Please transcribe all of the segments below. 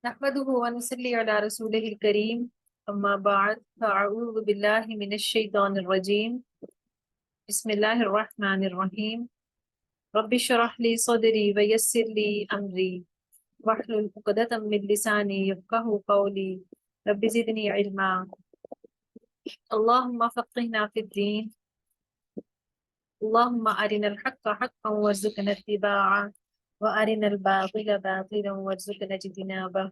نحمده ونصلي على رسوله الكريم أما بعد فأعوذ بالله من الشيطان الرجيم بسم الله الرحمن الرحيم رب اشرح لي صدري ويسر لي أمري واحلل عقدة من لساني يفقهوا قولي رب زدني علما اللهم فقهنا في الدين اللهم أرنا الحق حقا وارزقنا اتباعه وأرنا الباطل باطلا وارزقنا اجتنابه.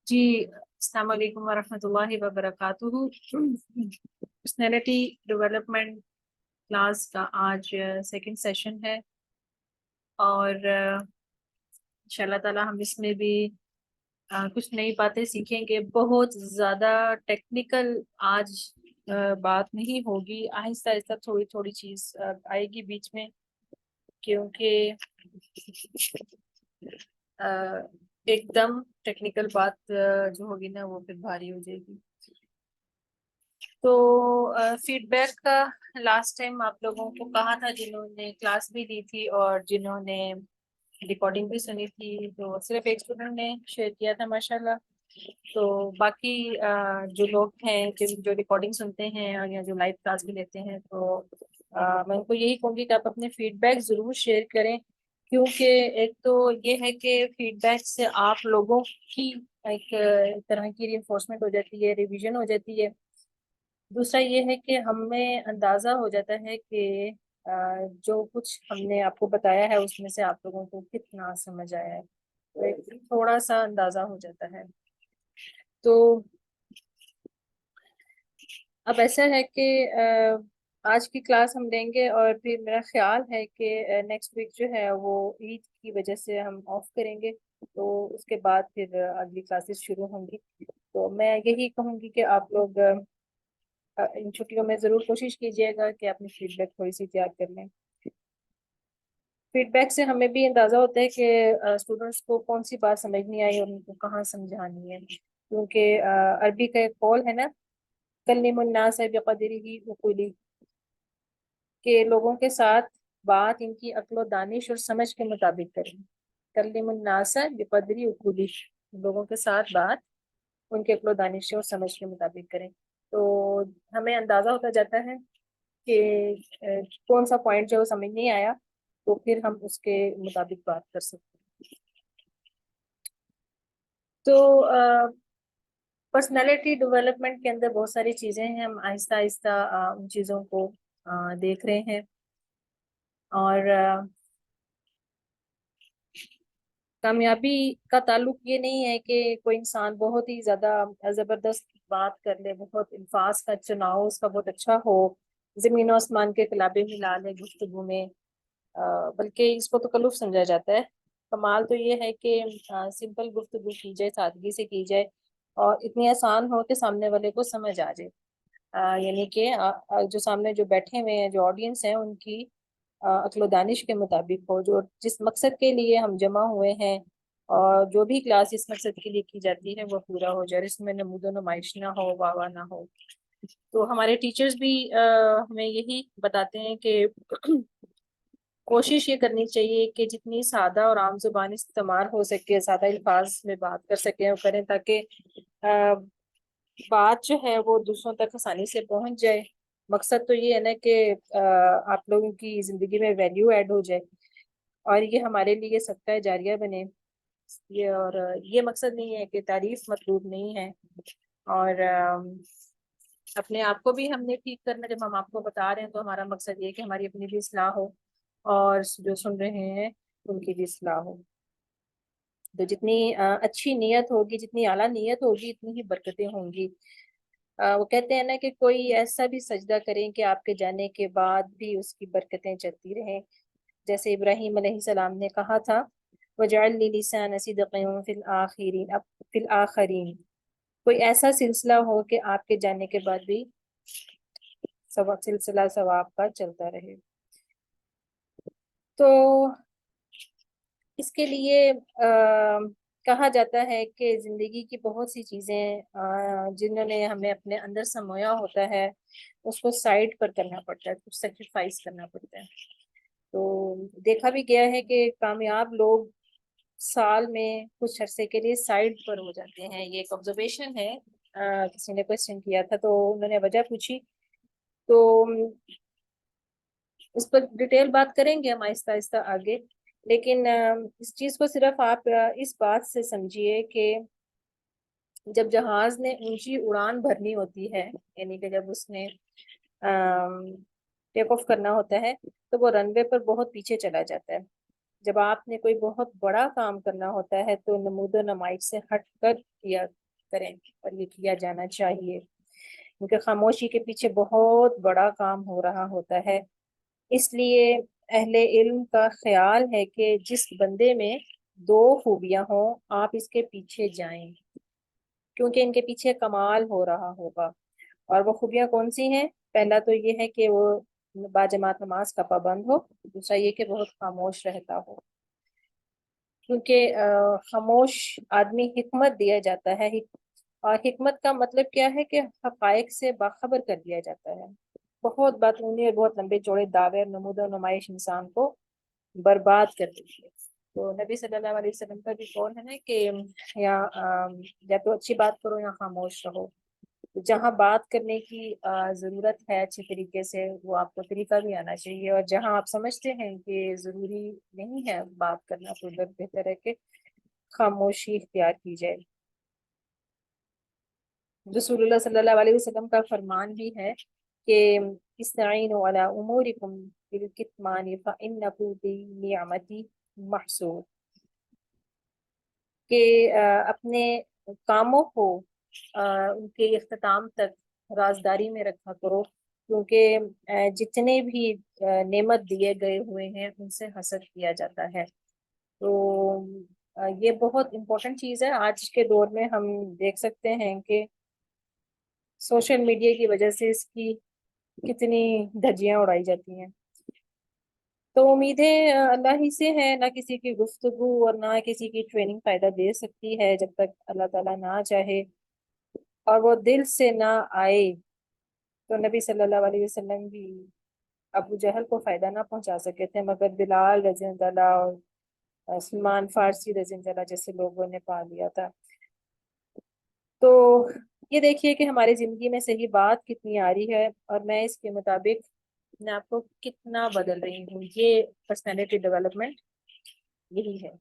جی السلام علیکم ورحمۃ اللہ وبرکاتہ. پرسنالٹی ڈیولپمنٹ کلاس کا آج سیکنڈ سیشن ہے اور انشاء اللہ تعالی ہم اس میں بھی کچھ نئی باتیں سیکھیں گے. بہت زیادہ ٹیکنیکل آج بات نہیں ہوگی، آہستہ آہستہ تھوڑی تھوڑی چیز آئے گی بیچ میں، کیونکہ ایک دم ٹیکنیکل بات جو ہوگی نا وہ پھر بھاری ہو جائے گی. تو فیڈ بیک کا لاسٹ ٹائم آپ لوگوں کو کہا تھا، جنہوں نے کلاس بھی دی تھی اور جنہوں نے ریکارڈنگ بھی سنی تھی، تو صرف ایک اسٹوڈنٹ نے شیئر کیا تھا ماشاءاللہ. تو باقی جو لوگ ہیں جو ریکارڈنگ سنتے ہیں یا جو لائیو کلاس بھی لیتے ہیں، تو میں ان کو یہی کہوں گی کہ آپ اپنے فیڈ بیک ضرور شیئر کریں، کیونکہ ایک تو یہ ہے کہ فیڈ بیک سے آپ لوگوں کی ایک طرح کی ری انفورسمنٹ ہو جاتی ہے، ریویژن ہو جاتی ہے. دوسرا یہ ہے کہ ہمیں اندازہ ہو جاتا ہے کہ جو کچھ ہم نے آپ کو بتایا ہے اس میں سے آپ لوگوں کو کتنا سمجھ آیا ہے، تو ایک تھوڑا سا اندازہ ہو جاتا ہے. تو اب ایسا ہے کہ آج کی کلاس ہم لیں گے اور پھر میرا خیال ہے کہ نیکسٹ ویک جو ہے وہ عید کی وجہ سے ہم آف کریں گے، تو اس کے بعد پھر اگلی کلاسز شروع ہوں گی. تو میں یہی کہوں گی کہ آپ لوگ ان چھٹیوں میں ضرور کوشش کیجیے گا کہ اپنی فیڈ بیک تھوڑی سی تیار کر لیں. فیڈ بیک سے ہمیں بھی اندازہ ہوتا ہے کہ اسٹوڈنٹس کو کون سی بات سمجھ نہیں آئی اور ان کو کہاں سمجھانی ہے، کیونکہ عربی کا ایک قول ہے نا، کلم الناس بقدرہ عقولہ، کہ لوگوں کے ساتھ بات ان کی عقل و دانش اور سمجھ کے مطابق کریں. کلم الناس بقدرہ عقولہ، لوگوں کے ساتھ بات ان کے عقل و دانش اور سمجھ کے مطابق کریں. تو ہمیں اندازہ ہوتا جاتا ہے کہ کون سا پوائنٹ جو سمجھ نہیں آیا، تو پھر ہم اس کے مطابق بات کر سکتے ہیں. تو پرسنالٹی ڈیولپمنٹ کے اندر بہت ساری چیزیں ہیں، ہم آہستہ آہستہ ان چیزوں کو دیکھ رہے ہیں. اور کامیابی کا تعلق یہ نہیں ہے کہ کوئی انسان بہت ہی زیادہ زبردست بات کر لے، بہت الفاظ کا چناؤ اس کا بہت اچھا ہو، زمین و آسمان کے قلابے ملا لے گفتگو میں، بلکہ اس کو تکلف سمجھا جاتا ہے. کمال تو یہ ہے کہ سمپل گفتگو کی جائے، سادگی سے کی جائے اور اتنی آسان ہو کہ سامنے والے کو سمجھ آ جائے. یعنی کہ جو سامنے جو بیٹھے ہوئے ہیں، جو آڈینس ہیں، ان کی عقل و دانش کے مطابق ہو، جو جس مقصد کے لیے ہم جمع ہوئے ہیں اور جو بھی کلاس اس مقصد کے لیے کی جاتی ہے وہ پورا ہو جائے، اس میں نمود و نمائش نہ ہو، واہ واہ نہ ہو. تو ہمارے ٹیچرز بھی ہمیں یہی بتاتے ہیں کہ کوشش یہ کرنی چاہیے کہ جتنی سادہ اور عام زبان استعمال ہو سکے، سادہ الفاظ میں بات کر سکیں اور کریں، تاکہ بات جو ہے وہ دوسروں تک آسانی سے پہنچ جائے. مقصد تو یہ ہے نا کہ آپ لوگوں کی زندگی میں ویلیو ایڈ ہو جائے اور یہ ہمارے لیے صدقہ جاریہ بنے. اور یہ مقصد نہیں ہے کہ تعریف مطلوب نہیں ہے، اور اپنے آپ کو بھی ہم نے ٹھیک کرنا. جب ہم آپ کو بتا رہے ہیں تو ہمارا مقصد یہ ہے کہ ہماری اپنی بھی اصلاح ہو اور جو سن رہے ہیں ان کی بھی اصلاح ہو. تو جتنی اچھی نیت ہوگی، جتنی اعلیٰ نیت ہوگی، اتنی ہی برکتیں ہوں گی. وہ کہتے ہیں نا کہ کوئی ایسا بھی سجدہ کریں کہ آپ کے جانے کے بعد بھی اس کی برکتیں چلتی رہیں، جیسے ابراہیم علیہ السلام نے کہا تھا وَجَعَلْ لِي لِسَانَ صِدْقٍ فِي الْآخِرِينَ. کوئی ایسا سلسلہ ہو کہ آپ کے جانے کے بعد بھی سلسلہ ثواب کا چلتا رہے. تو اس کے لیے کہا جاتا ہے کہ زندگی کی بہت سی چیزیں جنہوں نے ہمیں اپنے اندر سمویا ہوتا ہے اس کو سائڈ پر کرنا پڑتا ہے، کچھ سیکریفائس کرنا پڑتا ہے. تو دیکھا بھی گیا ہے کہ کامیاب لوگ سال میں کچھ عرصے کے لیے سائڈ پر ہو جاتے ہیں. یہ ایک آبزرویشن ہے. کسی نے کوشچن کیا تھا تو انہوں نے وجہ پوچھی, تو اس پر ڈیٹیل بات کریں گے ہم آہستہ آہستہ آگے. لیکن اس چیز کو صرف آپ اس بات سے سمجھیے کہ جب جہاز نے اونچی اڑان بھرنی ہوتی ہے, یعنی کہ جب اس نے ٹیک آف کرنا ہوتا ہے, تو وہ رن وے پر بہت پیچھے چلا جاتا ہے. جب آپ نے کوئی بہت بڑا کام کرنا ہوتا ہے تو نمود و نمائش سے ہٹ کر کیا کریں, اور یہ کیا جانا چاہیے, کیونکہ خاموشی کے پیچھے بہت بڑا کام ہو رہا ہوتا ہے. اس لیے اہل علم کا خیال ہے کہ جس بندے میں 2 خوبیاں ہوں آپ اس کے پیچھے جائیں, کیونکہ ان کے پیچھے کمال ہو رہا ہوگا. اور وہ خوبیاں کون سی ہیں؟ پہلا تو یہ ہے کہ وہ باجماعت نماز کا پابند ہو. دوسرا یہ کہ بہت خاموش رہتا ہو, کیونکہ خاموش آدمی حکمت دیا جاتا ہے. اور حکمت کا مطلب کیا ہے کہ حقائق سے باخبر کر دیا جاتا ہے. بہت باتونی اور بہت لمبے چوڑے دعوے اور نمود و نمائش انسان کو برباد کر دیتی ہے. تو نبی صلی اللہ علیہ وسلم کا بھی قول ہے نا کہ یا تو اچھی بات کرو یا خاموش رہو. جہاں بات کرنے کی ضرورت ہے اچھے طریقے سے, وہ آپ کو طریقہ بھی آنا چاہیے, اور جہاں آپ سمجھتے ہیں کہ ضروری نہیں ہے بات کرنا تو ادھر بہتر ہے کہ خاموشی اختیار کی جائے. رسول اللہ صلی اللہ علیہ وسلم کا فرمان بھی ہے کہ استعینوا علی امورکم بالکتمان فإنہ بنعمتی محصور, کہ اپنے کاموں کو ان کے اختتام تک رازداری میں رکھا کرو, کیونکہ جتنے بھی نعمت دیے گئے ہوئے ہیں ان سے حسد کیا جاتا ہے. تو یہ بہت امپورٹنٹ چیز ہے. آج کے دور میں ہم دیکھ سکتے ہیں کہ سوشل میڈیا کی وجہ سے اس کی کتنی دھجیاں اڑائی جاتی ہیں. تو امیدیں اللہ ہی سے ہے, نہ کسی کی گفتگو اور نہ کسی کی ٹریننگ فائدہ دے سکتی ہے جب تک اللہ تعالیٰ نہ چاہے اور وہ دل سے نہ آئے. تو نبی صلی اللہ علیہ وسلم بھی ابو جہل کو فائدہ نہ پہنچا سکے تھے, مگر بلال رضی اللہ اور سلمان فارسی رضی اللہ جیسے لوگوں نے پا لیا تھا. تو یہ دیکھیے کہ ہماری زندگی میں صحیح بات کتنی آ رہی ہے, اور میں اس کے مطابق میں آپ کو کتنا بدل رہی ہوں. یہ پرسنالٹی ڈیولپمنٹ یہی ہے.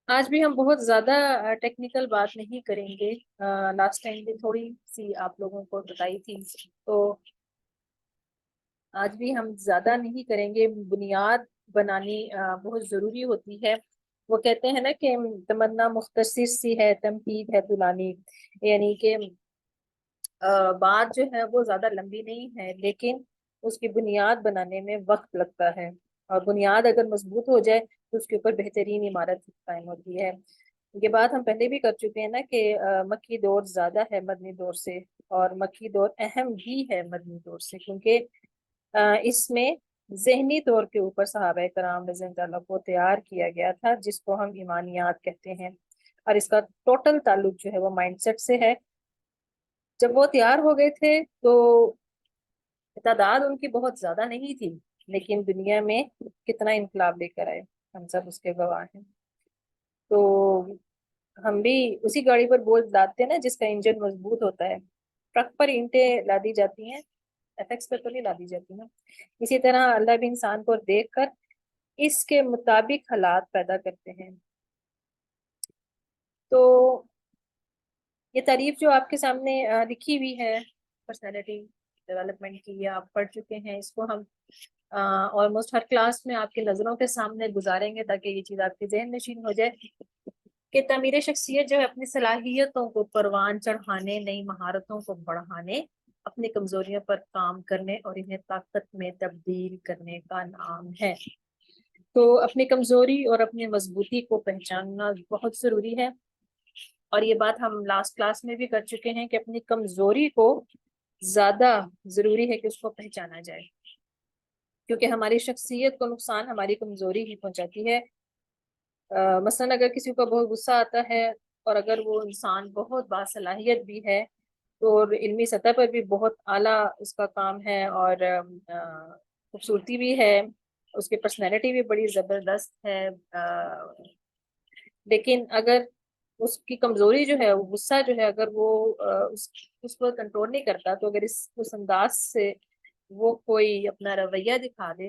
آج بھی ہم بہت زیادہ ٹیکنیکل بات نہیں کریں گے. لاسٹ ٹائم بھی تھوڑی سی آپ لوگوں کو بتائی تھی, تو آج بھی ہم زیادہ نہیں کریں گے. بنیاد بنانی بہت ضروری ہوتی ہے. وہ کہتے ہیں نا کہ تمنا مختصر سی ہے تمہید ہے طولانی, یعنی کہ بات جو ہے وہ زیادہ لمبی نہیں ہے, لیکن اس کی بنیاد بنانے میں وقت لگتا ہے, اور بنیاد اگر مضبوط ہو جائے تو اس کے اوپر بہترین عمارت قائم ہوتی ہے. یہ بات ہم پہلے بھی کر چکے ہیں نا کہ مکی دور زیادہ ہے مدنی دور سے, اور مکی دور اہم بھی ہے مدنی دور سے, کیونکہ اس میں ذہنی طور کے اوپر صحابہ کرام رضی اللہ کو تیار کیا گیا تھا, جس کو ہم ایمانیات کہتے ہیں, اور اس کا ٹوٹل تعلق جو ہے وہ مائنڈ سیٹ سے ہے. جب وہ تیار ہو گئے تھے تو تعداد ان کی بہت زیادہ نہیں تھی, لیکن دنیا میں کتنا انقلاب لے کر آئے, ہم سب اس کے گواہ ہیں. تو ہم بھی اسی گاڑی پر بوجھ لادتے ہیں نا جس کا انجن مضبوط ہوتا ہے. ٹرک پر اینٹیں لادی جاتی ہیں, ایفیکس پر تو نہیں لادی جاتی نا. اسی طرح اللہ بھی انسان کو دیکھ کر اس کے مطابق حالات پیدا کرتے ہیں. تو یہ تعریف جو آپ کے سامنے لکھی ہوئی ہے پرسنالٹی ڈیولپمنٹ کی, یہ آپ پڑھ چکے ہیں. اس کو ہم آلموسٹ ہر کلاس میں آپ کی نظروں کے سامنے گزاریں گے تاکہ یہ چیز آپ کے ذہن نشین ہو جائے کہ تعمیر شخصیت جو ہے اپنی صلاحیتوں کو پروان چڑھانے, نئی مہارتوں کو بڑھانے, اپنی کمزوریوں پر کام کرنے اور انہیں طاقت میں تبدیل کرنے کا نام ہے. تو اپنی کمزوری اور اپنی مضبوطی کو پہچاننا بہت ضروری ہے, اور یہ بات ہم لاسٹ کلاس میں بھی کر چکے ہیں کہ اپنی کمزوری کو زیادہ ضروری ہے کہ اس کو پہچانا جائے, کیونکہ ہماری شخصیت کو نقصان ہماری کمزوری ہی پہنچاتی ہے. مثلا اگر کسی کو بہت غصہ آتا ہے اور اگر وہ انسان بہت باصلاحیت بھی ہے تو علمی سطح پر بھی بہت اعلیٰ اس کا کام ہے اور خوبصورتی بھی ہے اس کی پرسنالٹی بھی بڑی زبردست ہے، لیکن اگر اس کی کمزوری جو ہے، غصہ جو ہے، اگر وہ اس کو کنٹرول نہیں کرتا، تو اگر اس انداز سے وہ کوئی اپنا رویہ دکھا دے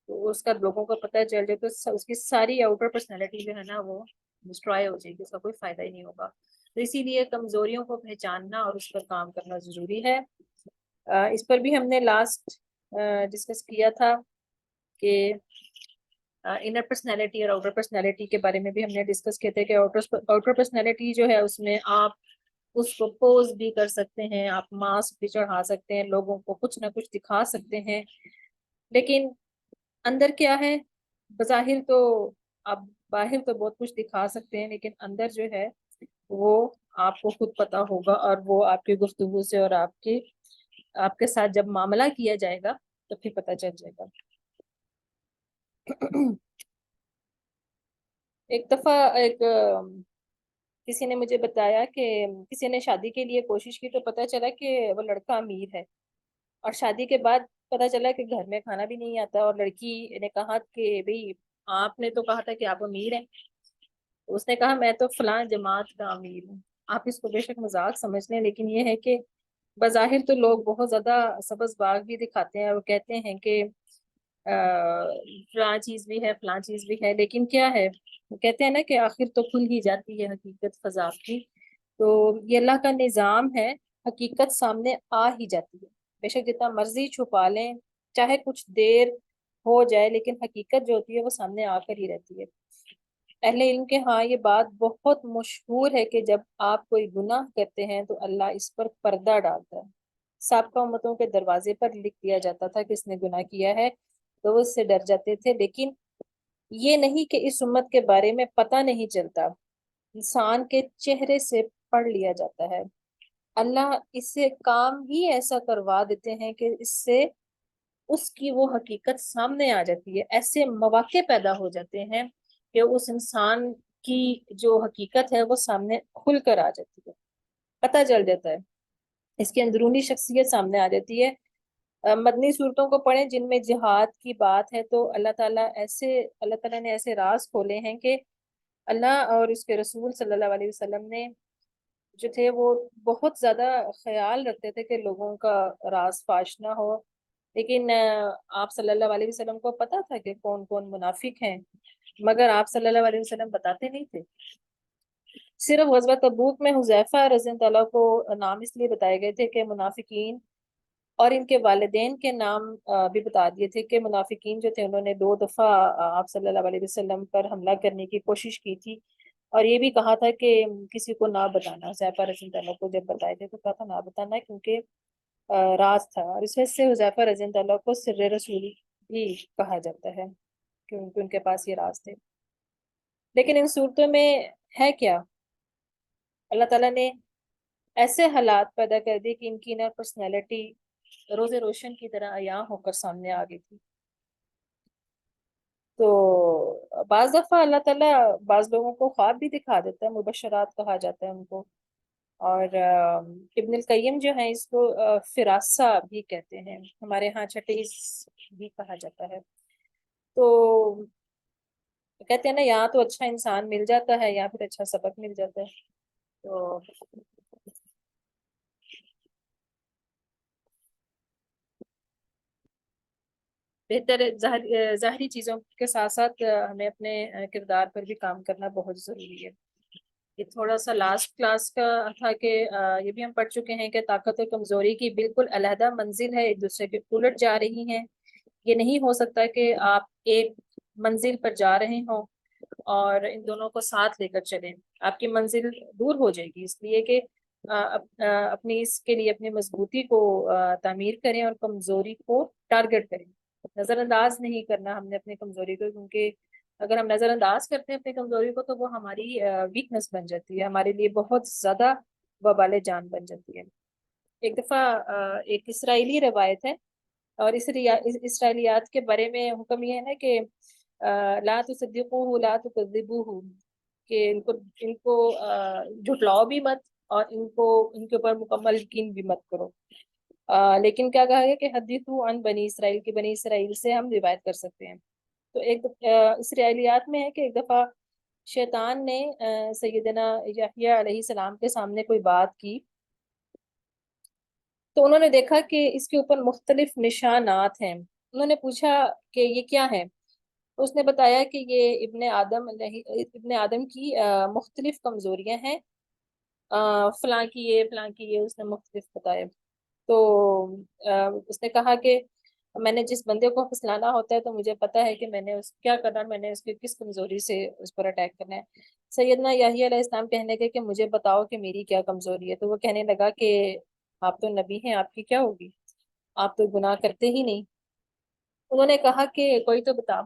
تو اس کا لوگوں کو پتہ چل جائے تو اس کی ساری آؤٹر پرسنالٹی جو ہے نا وہ ڈسٹرائے ہو جائے گی، اس کا کوئی فائدہ ہی نہیں ہوگا۔ تو اسی لیے کمزوریوں کو پہچاننا اور اس پر کام کرنا ضروری ہے۔ اس پر بھی ہم نے لاسٹ ڈسکس کیا تھا کہ انر پرسنالٹی اور آؤٹر پرسنالٹی کے بارے میں بھی ہم نے ڈسکس کیا تھا کہ آؤٹر پرسنالٹی جو ہے اس میں آپ اس کو پوز بھی کر سکتے ہیں، آپ ماسک بھی چڑھا سکتے ہیں، لوگوں کو کچھ نہ کچھ دکھا سکتے ہیں، لیکن اندر کیا ہے؟ بظاہر تو آپ باہر تو بہت کچھ دکھا سکتے ہیں، لیکن اندر جو ہے وہ آپ کو خود پتا ہوگا، اور وہ آپ کی گفتگو سے اور آپ کے ساتھ جب معاملہ کیا جائے گا تو پھر پتا چل جائے گا۔ ایک دفعہ کسی نے مجھے بتایا کہ کسی نے شادی کے لیے کوشش کی تو پتا چلا کہ وہ لڑکا امیر ہے، اور شادی کے بعد پتا چلا کہ گھر میں کھانا بھی نہیں آتا، اور لڑکی نے کہا کہ بھئی آپ نے تو کہا تھا کہ آپ امیر ہیں، اس نے کہا میں تو فلاں جماعت کا امیر ہوں۔ آپ اس کو بے شک مذاق سمجھ لیں، لیکن یہ ہے کہ بظاہر تو لوگ بہت زیادہ سبز باغ بھی دکھاتے ہیں اور کہتے ہیں کہ فلاں چیز بھی ہے، فلاں چیز بھی ہے، لیکن کیا ہے؟ کہتے ہیں نا کہ آخر تو کھل ہی جاتی ہے حقیقت فضا کی۔ تو یہ اللہ کا نظام ہے، حقیقت سامنے آ ہی جاتی ہے، بے شک جتنا مرضی چھپا لیں، چاہے کچھ دیر ہو جائے، لیکن حقیقت جو ہوتی ہے وہ سامنے آ کر ہی رہتی ہے۔ اہل علم کے ہاں یہ بات بہت مشہور ہے کہ جب آپ کوئی گناہ کرتے ہیں تو اللہ اس پر پردہ ڈالتا ہے۔ سابقہ امتوں کے دروازے پر لکھ دیا جاتا تھا کہ اس نے گناہ کیا ہے، تو وہ اس سے ڈر جاتے تھے، لیکن یہ نہیں کہ اس امت کے بارے میں پتہ نہیں چلتا، انسان کے چہرے سے پڑھ لیا جاتا ہے۔ اللہ اس سے کام ہی ایسا کروا دیتے ہیں کہ اس سے اس کی وہ حقیقت سامنے آ جاتی ہے، ایسے مواقع پیدا ہو جاتے ہیں کہ اس انسان کی جو حقیقت ہے وہ سامنے کھل کر آ جاتی ہے، پتہ چل جاتا ہے، اس کی اندرونی شخصیت سامنے آ جاتی ہے۔ مدنی صورتوں کو پڑھیں جن میں جہاد کی بات ہے، تو اللہ تعالیٰ نے ایسے راز کھولے ہیں کہ اللہ اور اس کے رسول صلی اللہ علیہ وسلم نے جو تھے وہ بہت زیادہ خیال رکھتے تھے کہ لوگوں کا راز فاش نہ ہو، لیکن آپ صلی اللہ علیہ وسلم کو پتا تھا کہ کون کون منافق ہیں، مگر آپ صلی اللہ علیہ وسلم بتاتے نہیں تھے۔ صرف غزوہ تبوک میں حذیفہ رضی اللہ عنہ کو نام اس لیے بتائے گئے تھے کہ منافقین، اور ان کے والدین کے نام بھی بتا دیے تھے کہ منافقین جو تھے انہوں نے 2 دفعہ آپ صلی اللہ علیہ وسلم پر حملہ کرنے کی کوشش کی تھی، اور یہ بھی کہا تھا کہ کسی کو نہ بتانا۔ حذیفہ رضی اللہ عنہ کو جب بتائے تھے تو کہا تھا نہ بتانا، کیونکہ راز تھا، اور اس وجہ سے حذیفہ رضی اللہ عنہ کو سر رسول بھی کہا جاتا ہے، کیونکہ ان کے پاس یہ راز تھے۔ لیکن ان صورتوں میں ہے کیا؟ اللہ تعالیٰ نے ایسے حالات پیدا کر دی کہ ان کی نا پرسنالٹی روز روشن کی طرح عیاں ہو کر سامنے آ گئی تھی۔ تو بعض دفعہ اللہ تعالیٰ بعض لوگوں کو خواب بھی دکھا دیتا ہے، مبشرات کہا جاتا ہے ان کو، اور ابن القیم جو ہے اس کو فراسہ بھی کہتے ہیں، ہمارے ہاں چھٹیس بھی کہا جاتا ہے۔ تو کہتے ہیں نا یہاں تو اچھا انسان مل جاتا ہے یا پھر اچھا سبق مل جاتا ہے۔ تو بہتر ظاہری چیزوں کے ساتھ ساتھ ہمیں اپنے کردار پر بھی کام کرنا بہت ضروری ہے۔ یہ تھوڑا سا لاسٹ کلاس کا تھا کہ یہ بھی ہم پڑھ چکے ہیں کہ طاقت اور کمزوری کی بالکل علیحدہ منزل ہے، ایک دوسرے کے الٹ جا رہی ہیں۔ یہ نہیں ہو سکتا کہ آپ ایک منزل پر جا رہے ہوں اور ان دونوں کو ساتھ لے کر چلیں، آپ کی منزل دور ہو جائے گی۔ اس لیے کہ اپنی اس کے لیے اپنی مضبوطی کو تعمیر کریں اور کمزوری کو ٹارگٹ کریں، نظر انداز نہیں کرنا ہم نے اپنی کمزوری کو، کیونکہ اگر ہم نظر انداز کرتے ہیں اپنی کمزوری کو تو وہ ہماری ویکنس بن جاتی ہے، ہمارے لیے بہت زیادہ وبال جان بن جاتی ہے۔ ایک دفعہ ایک اسرائیلی روایت ہے، اور اس اسرائیلیات کے بارے میں حکم یہ ہے نا کہ لا تصدقوہ لا تکذبوہ، کہ ان کو جھٹلاؤ بھی مت، اور ان کے اوپر مکمل یقین بھی مت کرو۔ لیکن کیا کہا گیا کہ حدیثو عن بنی اسرائیل، کی بنی اسرائیل سے ہم روایت کر سکتے ہیں۔ تو ایک اسرائیلیات میں ہے کہ ایک دفعہ شیطان نے سیدنا یحییٰ علیہ السلام کے سامنے کوئی بات کی، تو انہوں نے دیکھا کہ اس کے اوپر مختلف نشانات ہیں. انہوں نے پوچھا کہ یہ کیا ہے؟ اس نے بتایا کہ یہ ابن آدم کی مختلف کمزوریاں ہیں، فلاں کی یہ، فلاں کی یہ، اس نے مختلف بتایا. تو اس نے کہا کہ میں نے جس بندے کو پھسلانا ہوتا ہے تو مجھے پتا ہے کہ میں نے کیا کرنا، میں نے اس کی کس کمزوری سے اس پر اٹیک کرنا ہے. سیدنا یحییٰ علیہ السلام کہنے لگے کہ مجھے بتاؤ کہ میری کیا کمزوری ہے. تو وہ کہنے لگا کہ آپ تو نبی ہیں، آپ کی کیا ہوگی، آپ تو گناہ کرتے ہی نہیں. انہوں نے کہا کہ کوئی تو بتا.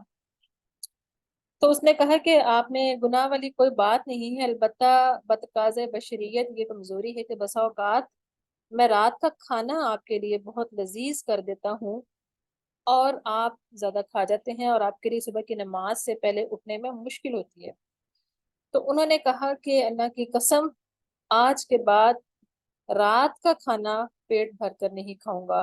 تو اس نے کہا کہ آپ میں گناہ والی کوئی بات نہیں ہے، البتہ بتقاض بشریت یہ کمزوری ہے کہ بسا اوقات میں رات کا کھانا آپ کے لیے بہت لذیذ کر دیتا ہوں اور آپ زیادہ کھا جاتے ہیں اور آپ کے لیے صبح کی نماز سے پہلے اٹھنے میں مشکل ہوتی ہے. تو انہوں نے کہا کہ اللہ کی قسم، آج کے بعد رات کا کھانا پیٹ بھر کر نہیں کھاؤں گا.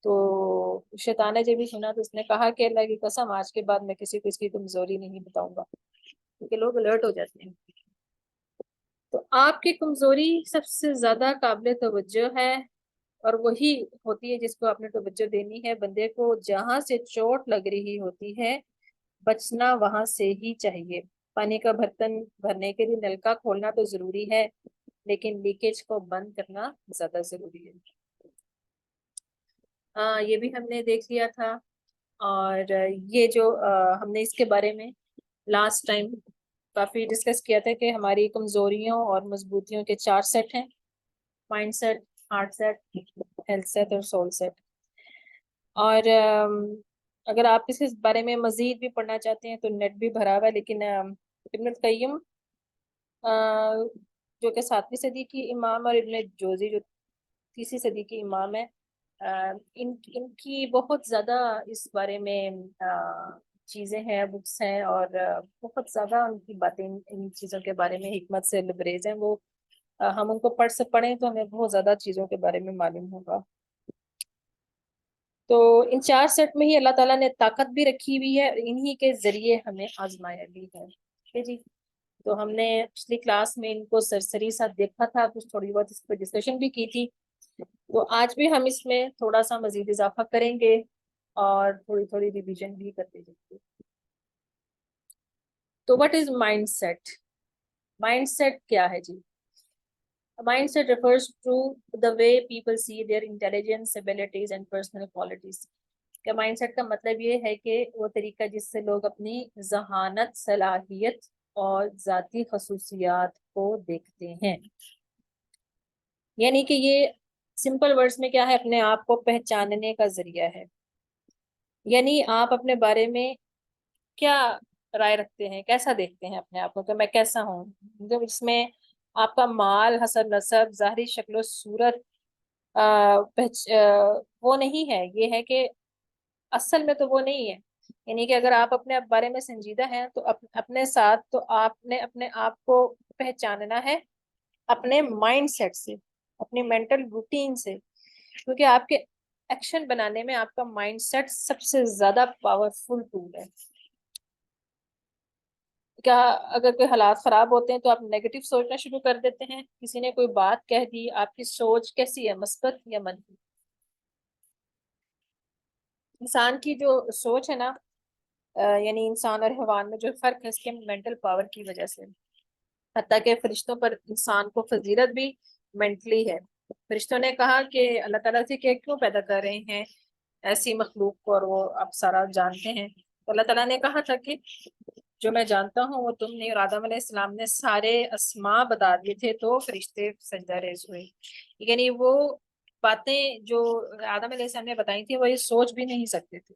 تو شیطان نے جب بھی سنا تو اس نے کہا کہ اللہ کی قسم، آج کے بعد میں کسی کو اس کی کمزوری نہیں بتاؤں گا، کیونکہ لوگ الرٹ ہو جاتے ہیں. تو آپ کی کمزوری سب سے زیادہ قابل توجہ ہے، اور وہی ہوتی ہے جس کو آپ نے توجہ دینی ہے. بندے کو جہاں سے چوٹ لگ رہی ہوتی ہے بچنا وہاں سے ہی چاہیے. پانی کا برتن بھرنے کے لیے نلکا کھولنا تو ضروری ہے، لیکن لیکیج کو بند کرنا زیادہ ضروری ہے. یہ بھی ہم نے دیکھ لیا تھا. اور یہ جو ہم نے اس کے بارے میں لاسٹ ٹائم کافی ڈسکس کیا تھا کہ ہماری کمزوریوں اور مضبوطیوں کے 4 سیٹ ہیں: mind set, heart set, health set اور سول سیٹ. اور اگر آپ اس بارے میں مزید بھی پڑھنا چاہتے ہیں تو نیٹ بھی بھرا ہوا ہے. لیکن ابن القیم جو کہ 7ویں صدی کی امام، اور ابن جوزی جو 30ویں صدی کی امام ہے، ان کی بہت زیادہ اس بارے میں چیزیں ہیں، بکس ہیں، اور بہت زیادہ ان کی باتیں ان چیزوں کے بارے میں حکمت سے لبریز ہیں. وہ ہم ان کو پڑھیں تو ہمیں بہت زیادہ چیزوں کے بارے میں معلوم ہوگا. تو ان 4 سیٹ میں ہی اللہ تعالیٰ نے طاقت بھی رکھی ہوئی ہے، اور انہی کے ذریعے ہمیں آزمایا بھی ہے. ٹھیک ہے جی. تو ہم نے پچھلی کلاس میں ان کو سرسری ساتھ دیکھا تھا، کچھ تھوڑی بہت اس پہ ڈسکشن بھی کی تھی. تو آج بھی ہم اس میں تھوڑا سا مزید اضافہ کریں گے اور تھوڑی تھوڑی ریویژن بھی کرتے جائیں گے. تو what is mind set? Mind set کیا ہے جی؟ Mindset refers to the way people see their intelligence, abilities and personal qualities. کہ مائنڈ سیٹ کا مطلب یہ ہے کہ وہ طریقہ جس سے لوگ اپنی ذہانت، صلاحیت اور ذاتی خصوصیات کو دیکھتے ہیں. یعنی کہ یہ سمپل ورڈز میں کیا ہے، اپنے آپ کو پہچاننے کا ذریعہ ہے. یعنی آپ اپنے بارے میں کیا رائے رکھتے ہیں، کیسا دیکھتے ہیں اپنے آپ کو کہ میں کیسا ہوں. جب اس میں آپ کا مال، حسب نسب، ظاہری شکل و صورت وہ نہیں ہے. یہ ہے کہ اصل میں تو وہ نہیں ہے. یعنی کہ اگر آپ اپنے بارے میں سنجیدہ ہیں تو اپنے ساتھ تو آپ نے اپنے آپ کو پہچاننا ہے اپنے مائنڈ سیٹ سے، اپنی مینٹل روٹین سے. کیونکہ آپ کے ایکشن بنانے میں آپ کا مائنڈ سیٹ سب سے زیادہ پاورفل ٹول ہے. کیا اگر کوئی حالات خراب ہوتے ہیں تو آپ نیگیٹو سوچنا شروع کر دیتے ہیں؟ کسی نے کوئی بات کہہ دی، آپ کی سوچ کیسی ہے، مثبت یا منفی؟ انسان کی جو سوچ ہے نا، یعنی انسان اور حیوان میں جو فرق ہے اس کے مینٹل پاور کی وجہ سے. حتیٰ کہ فرشتوں پر انسان کو فضیلت بھی مینٹلی ہے. فرشتوں نے کہا کہ اللہ تعالیٰ سے کہ کیوں پیدا کر رہے ہیں ایسی مخلوق کو، اور وہ آپ سارا جانتے ہیں. تو اللہ تعالیٰ نے کہا تھا کہ جو میں جانتا ہوں وہ تم نے. اور آدم علیہ السلام نے سارے اسماء بتا دیے تھے تو فرشتے سجدہ ریز ہوئے. یعنی وہ باتیں جو آدم علیہ السلام نے بتائی تھی وہ یہ سوچ بھی نہیں سکتے تھے.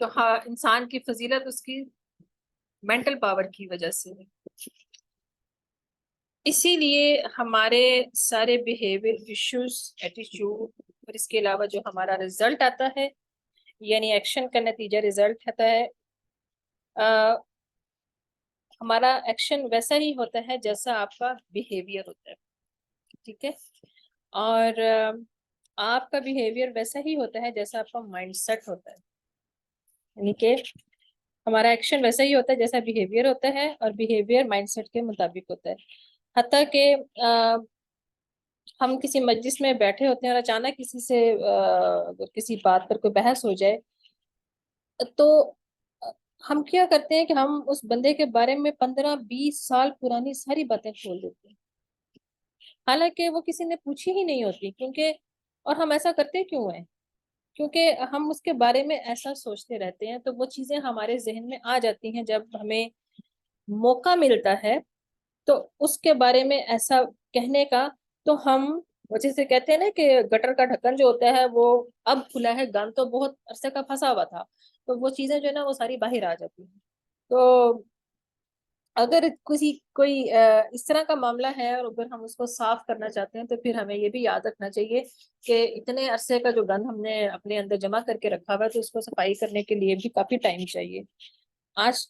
تو ہاں، انسان کی فضیلت اس کی مینٹل پاور کی وجہ سے ہے. اسی لیے ہمارے سارے بیہیویئر ایشوز، ایٹیچیوڈ، اور اس کے علاوہ جو ہمارا رزلٹ آتا ہے، یعنی ایکشن کا نتیجہ رزلٹ آتا ہے، ہمارا ایکشن ویسا ہی ہوتا ہے جیسا آپ کا بیہیویئر ہوتا ہے. ٹھیک ہے. اور آپ کا بیہیویئر ویسا ہی ہوتا ہے جیسا آپ کا مائنڈ سیٹ ہوتا ہے، یعنی کہ ہمارا ایکشن ویسا ہی ہوتا ہے جیسا بیہیویئر ہوتا ہے، اور بیہیویئر مائنڈ سیٹ کے مطابق ہوتا ہے. حتیٰ کہ ہم کسی مجلس میں بیٹھے ہوتے ہیں اور اچانک کسی سے اگر کسی بات پر کوئی بحث ہو جائے تو ہم کیا کرتے ہیں کہ ہم اس بندے کے بارے میں 15-20 سال پرانی ساری باتیں کھول دیتے ہیں، حالانکہ وہ کسی نے پوچھی ہی نہیں ہوتی. کیونکہ اور ہم ایسا کرتے کیوں ہیں؟ کیونکہ ہم اس کے بارے میں ایسا سوچتے رہتے ہیں، تو وہ چیزیں ہمارے ذہن میں آ جاتی ہیں. جب ہمیں موقع ملتا ہے تو اس کے بارے میں ایسا کہنے کا، تو ہم جیسے کہتے ہیں نا کہ گٹر کا ڈھکن جو ہوتا ہے وہ اب کھلا ہے، گن تو بہت عرصے کا پھنسا ہوا تھا، تو وہ چیزیں جو ہے نا وہ ساری باہر آ جاتی ہیں. تو اگر کوئی اس طرح کا معاملہ ہے اور اگر ہم اس کو صاف کرنا چاہتے ہیں تو پھر ہمیں یہ بھی یاد رکھنا چاہیے کہ اتنے عرصے کا جو گند ہم نے اپنے اندر جمع کر کے رکھا ہوا ہے تو اس کو صفائی کرنے کے لیے بھی کافی ٹائم چاہیے. آج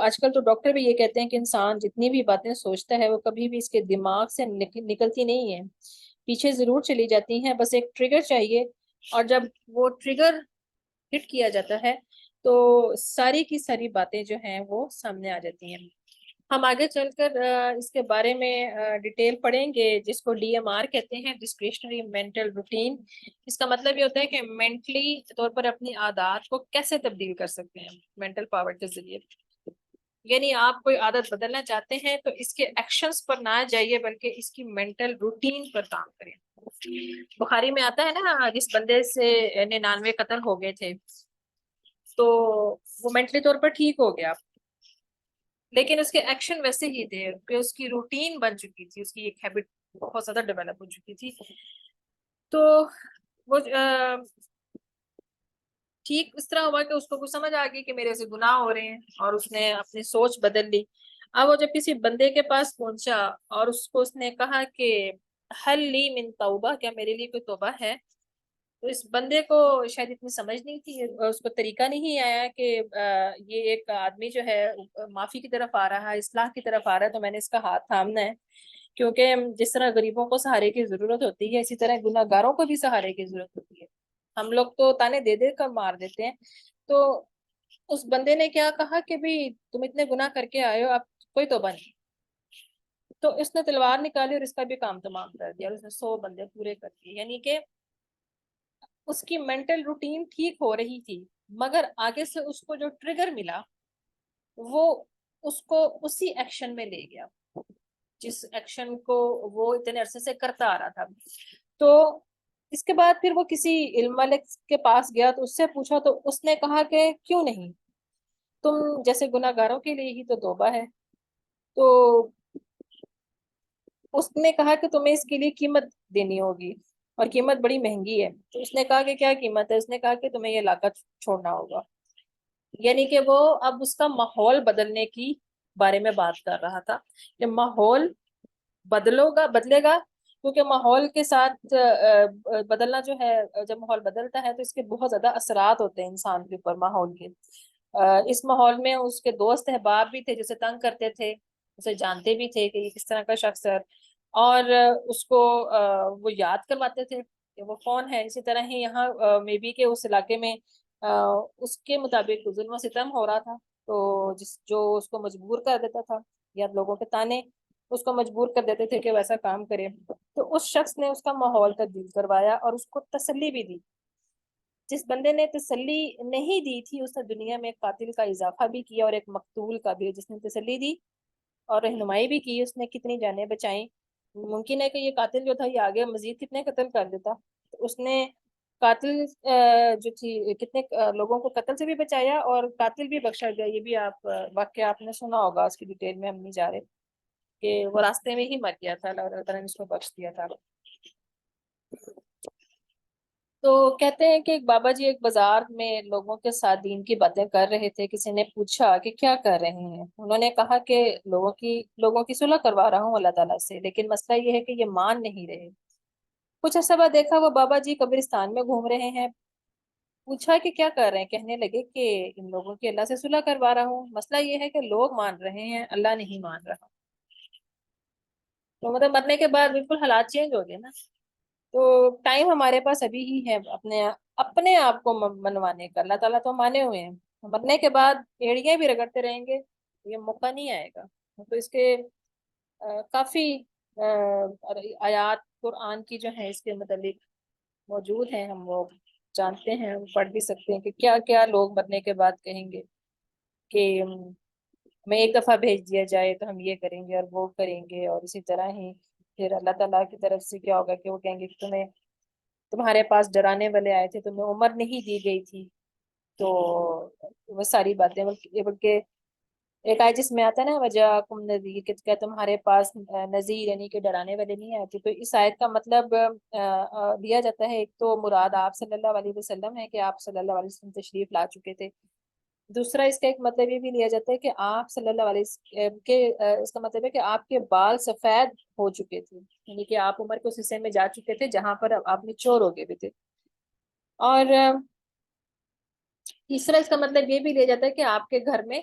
آج کل تو ڈاکٹر بھی یہ کہتے ہیں کہ انسان جتنی بھی باتیں سوچتا ہے وہ کبھی بھی اس کے دماغ سے نکلتی نہیں ہے، پیچھے ضرور چلی جاتی ہیں، بس ایک ٹریگر چاہیے. اور جب وہ ٹریگر ہٹ کیا جاتا ہے تو ساری کی ساری باتیں جو ہیں وہ سامنے آ جاتی ہیں. ہم آگے چل کر اس کے بارے میں ڈیٹیل پڑھیں گے، جس کو DMR کہتے ہیں، ڈسکریشنری مینٹل روٹین. اس کا مطلب یہ ہوتا ہے کہ مینٹلی طور پر اپنی عادات کو کیسے تبدیل کر سکتے ہیں مینٹل پاور کے ذریعے. یعنی آپ کوئی عادت بدلنا چاہتے ہیں تو اس کے ایکشنز پر نہ جائیے بلکہ اس کی مینٹل روٹین پر کام کریں. بخاری میں آتا ہے نا، جس بندے سے 99 قتل ہو گئے تھے تو وہ مینٹلی طور پر ٹھیک ہو گیا، لیکن اس کے ایکشن ویسے ہی تھے کہ اس کی روٹین بن چکی تھی، اس کی ایک ہیبٹ بہت زیادہ ڈیولپ ہو چکی تھی. تو وہ ٹھیک اس طرح ہوا کہ اس کو کچھ سمجھ آ گئی کہ میرے سے گناہ ہو رہے ہیں اور اس نے اپنی سوچ بدل لی. اب وہ جب کسی بندے کے پاس پہنچا اور اس نے کہا کہ حل لی من توبہ، کیا میرے لیے کوئی توبہ ہے؟ تو اس بندے کو شاید اتنی سمجھ نہیں تھی، اس کو طریقہ نہیں آیا کہ یہ ایک آدمی جو ہے معافی کی طرف آ رہا ہے، اصلاح کی طرف آ رہا ہے، تو میں نے اس کا ہاتھ تھامنا ہے. کیونکہ جس طرح غریبوں کو سہارے کی ضرورت ہوتی ہے اسی طرح گناہ گاروں کو بھی سہارے کی ضرورت ہوتی ہے. ہم لوگ تو تانے دے دے کر مار دیتے ہیں. تو اس بندے نے کیا کہا کہ بھی تم اتنے گناہ کر کے آئے ہو، اب کوئی توبہ نہیں. تو اس نے تلوار نکالی اور اس کا بھی کام تمام کر دیا اور اس نے 100 بندے پورے کر دیے. یعنی کہ اس کی مینٹل روٹین ٹھیک ہو رہی تھی، مگر آگے سے اس کو جو ٹریگر ملا وہ اس کو اسی ایکشن میں لے گیا جس ایکشن کو وہ اتنے عرصے سے کرتا آ رہا تھا. تو اس کے بعد پھر وہ کسی علم والے کے پاس گیا تو اس سے پوچھا تو اس نے کہا کہ کیوں نہیں، تم جیسے گناہ گاروں کے لیے ہی تو توبہ ہے. تو اس نے کہا کہ تمہیں اس کے لیے قیمت دینی ہوگی اور قیمت بڑی مہنگی ہے. تو اس نے کہا کہ کیا قیمت ہے؟ اس نے کہا کہ تمہیں یہ علاقہ چھوڑنا ہوگا. یعنی کہ وہ اب اس کا ماحول بدلنے کی بارے میں بات کر رہا تھا کہ ماحول بدلے گا کیونکہ ماحول کے ساتھ بدلنا جو ہے، جب ماحول بدلتا ہے تو اس کے بہت زیادہ اثرات ہوتے ہیں انسان کے اوپر ماحول کے. اس ماحول میں اس کے دوست احباب بھی تھے جسے تنگ کرتے تھے، اسے جانتے بھی تھے کہ یہ کس طرح کا شخص ہے، اور اس کو وہ یاد کرواتے تھے کہ وہ کون ہے. اسی طرح ہی یہاں مے بی کہ اس علاقے میں اس کے مطابق ظلم و ستم ہو رہا تھا، تو جو اس کو مجبور کر دیتا تھا یا لوگوں کے تانے اس کو مجبور کر دیتے تھے کہ وہ ایسا کام کرے. تو اس شخص نے اس کا ماحول تبدیل کروایا اور اس کو تسلی بھی دی. جس بندے نے تسلی نہیں دی تھی اس نے دنیا میں ایک قاتل کا اضافہ بھی کیا اور ایک مقتول کا بھی. جس نے تسلی دی اور رہنمائی بھی کی اس نے کتنی جانیں بچائیں. ممکن ہے کہ یہ قاتل جو تھا یہ آگے مزید کتنے قتل کر دیتا. اس نے قاتل جو تھی کتنے لوگوں کو قتل سے بھی بچایا اور قاتل بھی بخشا گیا. یہ بھی آپ واقعہ آپ نے سنا ہوگا، اس کی ڈیٹیل میں ہم نہیں جا رہے کہ وہ راستے میں ہی مر گیا تھا، اللہ تعالیٰ نے اس کو بخش دیا تھا. تو کہتے ہیں کہ ایک بابا جی ایک بازار میں لوگوں کے ساتھ دین کی باتیں کر رہے تھے. کسی نے پوچھا کہ کیا کر رہے ہیں؟ انہوں نے کہا کہ لوگوں کی صلح کروا رہا ہوں اللہ تعالیٰ سے، لیکن مسئلہ یہ ہے کہ یہ مان نہیں رہے. کچھ عرصہ بعد دیکھا وہ بابا جی قبرستان میں گھوم رہے ہیں. پوچھا کہ کیا کر رہے ہیں؟ کہنے لگے کہ ان لوگوں کی اللہ سے صلح کروا رہا ہوں. مسئلہ یہ ہے کہ لوگ مان رہے ہیں، اللہ نہیں مان رہا. تو مطلب مرنے کے بعد بالکل حالات چینج ہو گئے نا. تو ٹائم ہمارے پاس ابھی ہی ہے اپنے آپ کو منوانے کا. اللہ تعالیٰ تو مانے ہوئے ہیں. مرنے کے بعد ایڑیاں بھی رگڑتے رہیں گے یہ موقع نہیں آئے گا. تو اس کے کافی آیات قرآن کی جو ہے اس کے متعلق موجود ہیں. ہم وہ جانتے ہیں, ہم پڑھ بھی سکتے ہیں کہ کیا کیا لوگ مرنے کے بعد کہیں گے کہ ہمیں ایک دفعہ بھیج دیا جائے تو ہم یہ کریں گے اور وہ کریں گے. اور اسی طرح ہی پھر اللہ تعالیٰ کی طرف سے کیا ہوگا کہ وہ کہیں گے کہ تمہارے پاس ڈرانے والے آئے تھے, تمہیں عمر نہیں دی گئی تھی. تو وہ ساری باتیں, بلکہ ایک آیت جس میں آتا ہے نا وجاکم نذیر, کہ کیا تمہارے پاس نذیر یعنی کہ ڈرانے والے نہیں آئے تھے. تو اس آیت کا مطلب دیا جاتا ہے, ایک تو مراد آپ صلی اللہ علیہ وسلم ہے کہ آپ صلی اللہ علیہ وسلم تشریف لا چکے تھے. دوسرا اس کا ایک مطلب یہ بھی لیا جاتا ہے کہ آپ صلی اللہ علیہ وسلم کے اس کا مطلب ہے کہ آپ کے بال سفید ہو چکے تھے, یعنی کہ آپ عمر کے اس حصے میں جا چکے تھے جہاں پر آپ میچور ہو گئے بھی تھے. اور تیسرا اس کا مطلب یہ بھی لیا جاتا ہے کہ آپ کے گھر میں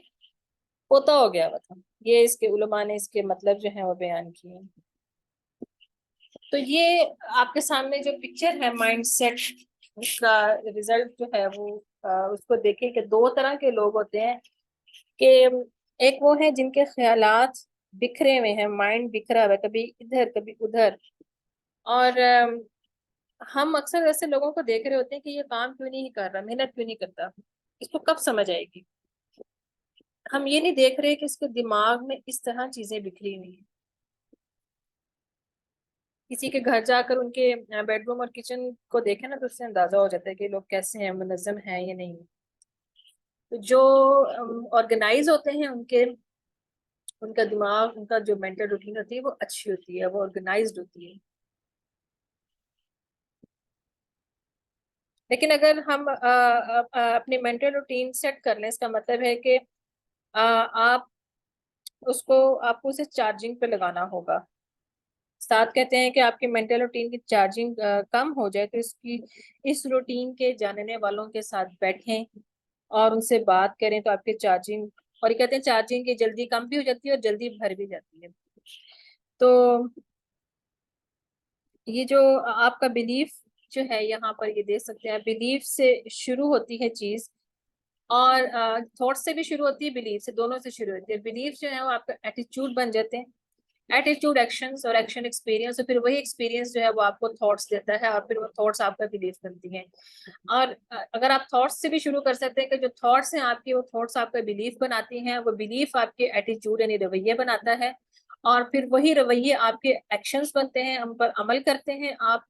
پوتا ہو گیا ہوا تھا. یہ اس کے علماء نے اس کے مطلب جو ہیں وہ بیان کیے. تو یہ آپ کے سامنے جو پکچر ہے مائنڈ سیٹ کا ریزلٹ جو ہے وہ اس کو دیکھیں کہ دو طرح کے لوگ ہوتے ہیں. کہ ایک وہ ہیں جن کے خیالات بکھرے ہوئے ہیں, مائنڈ بکھرا ہوا ہے, کبھی ادھر کبھی ادھر. اور ہم اکثر ایسے لوگوں کو دیکھ رہے ہوتے ہیں کہ یہ کام کیوں نہیں کر رہا, محنت کیوں نہیں کرتا, اس کو کب سمجھ آئے گی. ہم یہ نہیں دیکھ رہے کہ اس کے دماغ میں اس طرح چیزیں بکھری ہوئی ہیں. کسی کے گھر جا کر ان کے بیڈ روم اور کچن کو دیکھیں نا تو اس سے اندازہ ہو جاتا ہے کہ لوگ کیسے ہیں, منظم ہیں یا نہیں. تو جو آرگنائز ہوتے ہیں ان کا دماغ, ان کا جو مینٹل روٹین ہوتی ہے وہ اچھی ہوتی ہے, وہ آرگنائزڈ ہوتی ہے. لیکن اگر ہم اپنی مینٹل روٹین سیٹ کر لیں, اس کا مطلب ہے کہ آپ آپ کو اسے چارجنگ پہ لگانا ہوگا. ساتھ کہتے ہیں کہ آپ کی مینٹل روٹین کی چارجنگ کم ہو جائے تو اس روٹین کے جاننے والوں کے ساتھ بیٹھیں اور ان سے بات کریں تو آپ کی چارجنگ, اور یہ کہتے ہیں چارجنگ کی جلدی کم بھی ہو جاتی ہے اور جلدی بھر بھی جاتی ہے. تو یہ جو آپ کا بلیف جو ہے یہاں پر یہ دیکھ سکتے ہیں, بلیف سے شروع ہوتی ہے چیز اور تھاٹ سے بھی شروع ہوتی ہے, بلیف سے, دونوں سے شروع ہوتی ہے. بلیف جو ہے وہ آپ کا ایٹیچیوڈ بن جاتے ہیں, ایٹیچیوڈ ایکشنز اور ایکشن ایکسپیرینس, اور پھر وہی ایکسپیرینس جو ہے وہ آپ کو تھاٹس دیتا ہے اور پھر وہ تھاٹس آپ کا بلیف بنتی ہیں. اور اگر آپ تھاٹس سے بھی شروع کر سکتے ہیں کہ جو تھاٹس ہیں آپ کی, وہ تھاٹس آپ کا بلیف بناتی ہیں, وہ بلیف آپ کے ایٹیچیوڈ یعنی رویے بناتا ہے, اور پھر وہی رویے آپ کے ایکشنز بنتے ہیں, ان پر عمل کرتے ہیں آپ.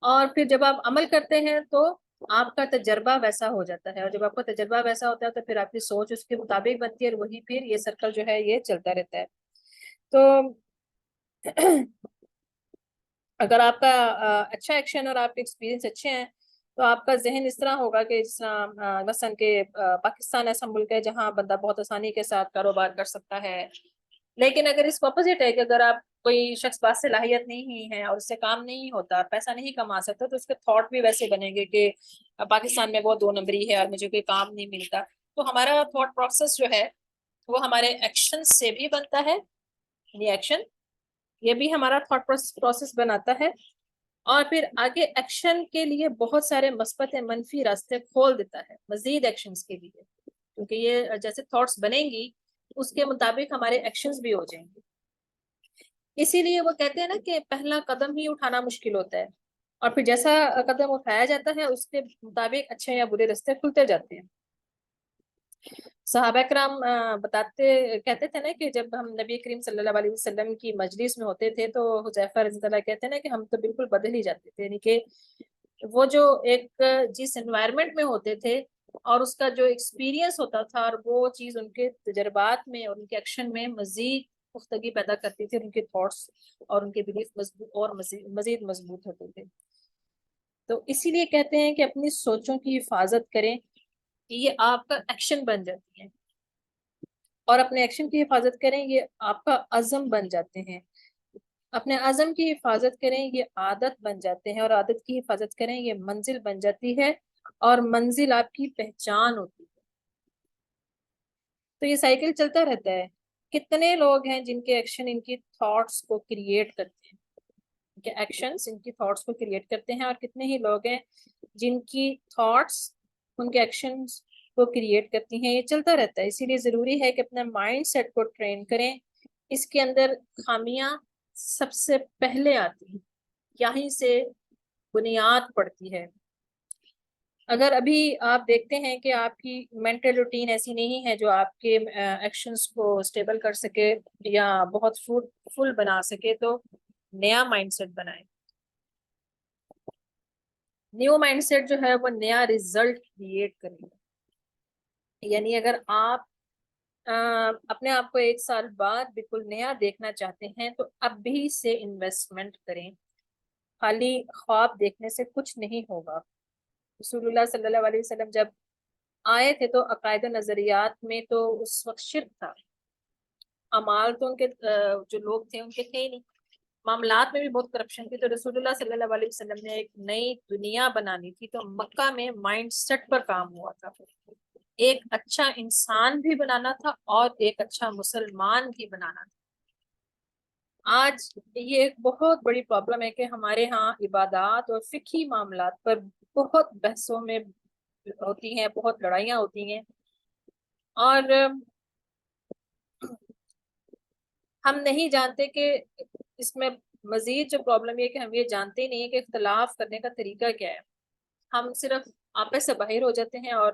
اور پھر جب آپ عمل کرتے ہیں تو آپ کا تجربہ ویسا ہو جاتا ہے, اور جب آپ کا تجربہ ویسا ہوتا ہے تو پھر آپ کی سوچ اس کے مطابق بنتی ہے, اور وہی پھر یہ سرکل جو ہے یہ چلتا رہتا ہے. تو اگر آپ کا اچھا ایکشن اور آپ کے ایکسپیرینس اچھے ہیں تو آپ کا ذہن اس طرح ہوگا کہ جس طرح مثلاً کہ پاکستان ایسا ملک ہے جہاں بندہ بہت آسانی کے ساتھ کاروبار کر سکتا ہے. لیکن اگر اس کو اپوزٹ ہے کہ اگر آپ کوئی شخص پاس صلاحیت نہیں ہے اور اس سے کام نہیں ہوتا, پیسہ نہیں کما سکتا, تو اس کے تھاٹ بھی ویسے بنیں گے کہ پاکستان میں بہت 2 نمبری ہے اور مجھے کوئی کام نہیں ملتا. تو ہمارا تھاٹ پروسیس جو ہے وہ ہمارے ایکشن سے بھی بنتا ہے, یعنی ایکشن یہ بھی ہمارا تھاٹ پروسیس بناتا ہے, اور پھر آگے ایکشن کے لیے بہت سارے مثبت منفی راستے کھول دیتا ہے مزید ایکشنز کے لیے, کیونکہ یہ جیسے تھاٹس بنیں گی اس کے مطابق ہمارے ایکشنز بھی ہو جائیں گے. اسی لیے وہ کہتے ہیں نا کہ پہلا قدم ہی اٹھانا مشکل ہوتا ہے, اور پھر جیسا قدم اٹھایا جاتا ہے اس کے مطابق اچھے یا برے راستے کھلتے جاتے ہیں. صحابہ کرام کہتے تھے نا کہ جب ہم نبی کریم صلی اللہ علیہ وسلم کی مجلس میں ہوتے تھے تو حذیفہ رضی اللہ کہتے ہیں نا کہ ہم تو بالکل بدل ہی جاتے تھے, یعنی کہ وہ جو ایک جس انوائرمنٹ میں ہوتے تھے اور اس کا جو ایکسپیرینس ہوتا تھا, اور وہ چیز ان کے تجربات میں اور ان کے ایکشن میں مزید پختگی پیدا کرتی تھی, ان کے تھاٹس اور ان کے بلیف مضبوط اور مزید مضبوط ہوتے تھے. تو اسی لیے کہتے ہیں کہ اپنی سوچوں کی حفاظت کریں, یہ آپ کا ایکشن بن جاتی ہے, اور اپنے ایکشن کی حفاظت کریں یہ آپ کا عزم بن جاتے ہیں. اپنے عزم کی حفاظت کریں یہ عادت بن جاتے ہیں, اور عادت کی حفاظت کریں یہ منزل بن جاتی ہے, اور منزل آپ کی پہچان ہوتی ہے. تو یہ سائیکل چلتا رہتا ہے. کتنے لوگ ہیں جن کے ایکشن ان کی تھاٹس کو کریٹ کرتے ہیں, کہ ایکشنز ان کی تھاٹس کو کریٹ کرتے ہیں، اور کتنے ہی لوگ ہیں جن کی تھاٹس ان کے ایکشنز کو کریٹ کرتی ہیں. یہ چلتا رہتا ہے، اسی لیے ضروری ہے کہ اپنے مائنڈ سیٹ کو ٹرین کریں. اس کے اندر خامیاں سب سے پہلے آتی ہیں، یہیں سے بنیاد پڑتی ہے. اگر ابھی آپ دیکھتے ہیں کہ آپ کی مینٹل روٹین ایسی نہیں ہے جو آپ کے ایکشنز کو اسٹیبل کر سکے یا بہت فروٹفل بنا سکے، تو نیا مائنڈ سیٹ بنائیں. نیو مائنڈ سیٹ جو ہے وہ نیا ریزلٹ کریٹ کرے گا. یعنی اگر آپ اپنے آپ کو 1 سال بعد بالکل نیا دیکھنا چاہتے ہیں تو اب بھی سے انویسٹمنٹ کریں. خالی خواب دیکھنے سے کچھ نہیں ہوگا. رسول اللہ صلی اللہ علیہ وسلم جب آئے تھے تو عقائد و نظریات میں تو اس وقت شرک تھا. اعمال تو ان کے جو لوگ تھے ان کے تھے ہی نہیں. معاملات میں بھی بہت کرپشن تھی. تو رسول اللہ صلی اللہ علیہ وسلم نے ایک نئی دنیا بنانی تھی، تو مکہ میں مائنڈ سیٹ پر کام ہوا تھا. ایک اچھا انسان بھی بنانا تھا اور ایک اچھا مسلمان بھی بنانا تھا. آج یہ ایک بہت بڑی پرابلم ہے کہ ہمارے ہاں عبادات اور فقہی معاملات پر بہت بحثوں میں ہوتی ہیں، بہت لڑائیاں ہوتی ہیں، اور ہم نہیں جانتے کہ اس میں مزید جو پرابلم یہ ہے کہ ہم یہ جانتے نہیں ہیں کہ اختلاف کرنے کا طریقہ کیا ہے. ہم صرف آپس سے باہر ہو جاتے ہیں اور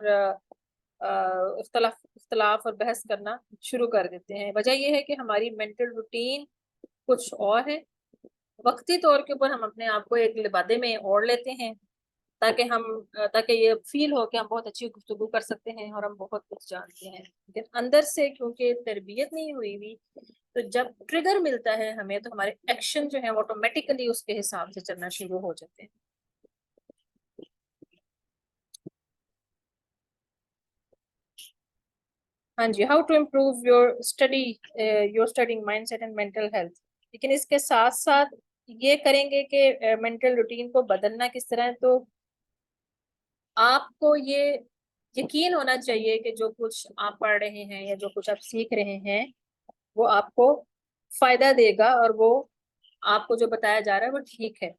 اختلاف اور بحث کرنا شروع کر دیتے ہیں. وجہ یہ ہے کہ ہماری مینٹل روٹین کچھ اور ہے. وقتی طور کے اوپر ہم اپنے آپ کو ایک لبادے میں اوڑھ لیتے ہیں تاکہ یہ فیل ہو کہ ہم بہت اچھی گفتگو کر سکتے ہیں اور ہم بہت کچھ جانتے ہیں. لیکن اندر سے کیونکہ تربیت نہیں ہوئی ہوئی، تو جب ٹریگر ملتا ہے ہمیں تو ہمارے ایکشن جو ہیں وہ آٹومیٹیکلی اس کے حساب سے چلنا شروع ہو جاتے ہیں. ہاں جی، how to improve your studying mindset and mental health. لیکن اس کے ساتھ ساتھ یہ کریں گے کہ مینٹل روٹین کو بدلنا کس طرح ہے. تو آپ کو یہ یقین ہونا چاہیے کہ جو کچھ آپ پڑھ رہے ہیں یا جو کچھ آپ سیکھ رہے ہیں وہ آپ کو فائدہ دے گا، اور وہ آپ کو جو بتایا جا رہا ہے وہ ٹھیک ہے.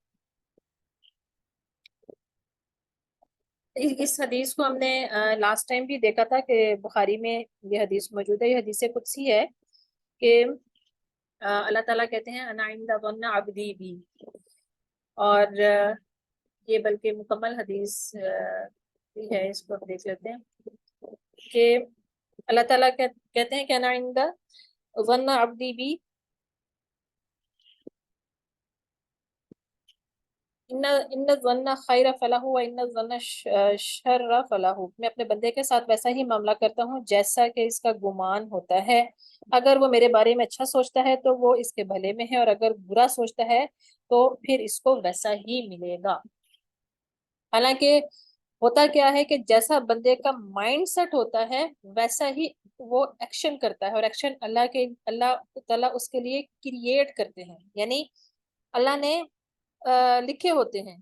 اس حدیث کو ہم نے لاسٹ ٹائم بھی دیکھا تھا کہ بخاری میں یہ حدیث موجود ہے. یہ حدیث قدسی ہے کہ اللہ تعالیٰ کہتے ہیں انا عند ظن عبدی بھی، اور یہ بلکہ مکمل حدیث بھی ہے. اس کو ہم دیکھ لیتے ہیں کہ اللہ تعالیٰ کہتے ہیں کہ انا عند ظن عبدی بھی ان الظن خیر فلاح و ان الظن شر فلاح. میں اپنے بندے کے ساتھ ویسا ہی معاملہ کرتا ہوں جیسا کہ اس کا گمان ہوتا ہے. اگر وہ میرے بارے میں اچھا سوچتا ہے تو وہ اس کے بھلے میں ہے، اور اگر برا سوچتا ہے تو پھر اس کو ویسا ہی ملے گا. حالانکہ ہوتا کیا ہے کہ جیسا بندے کا مائنڈ سیٹ ہوتا ہے ویسا ہی وہ ایکشن کرتا ہے، اور ایکشن اللہ تعالیٰ اس کے لیے کریٹ کرتے ہیں. یعنی اللہ نے لکھے ہوتے ہیں،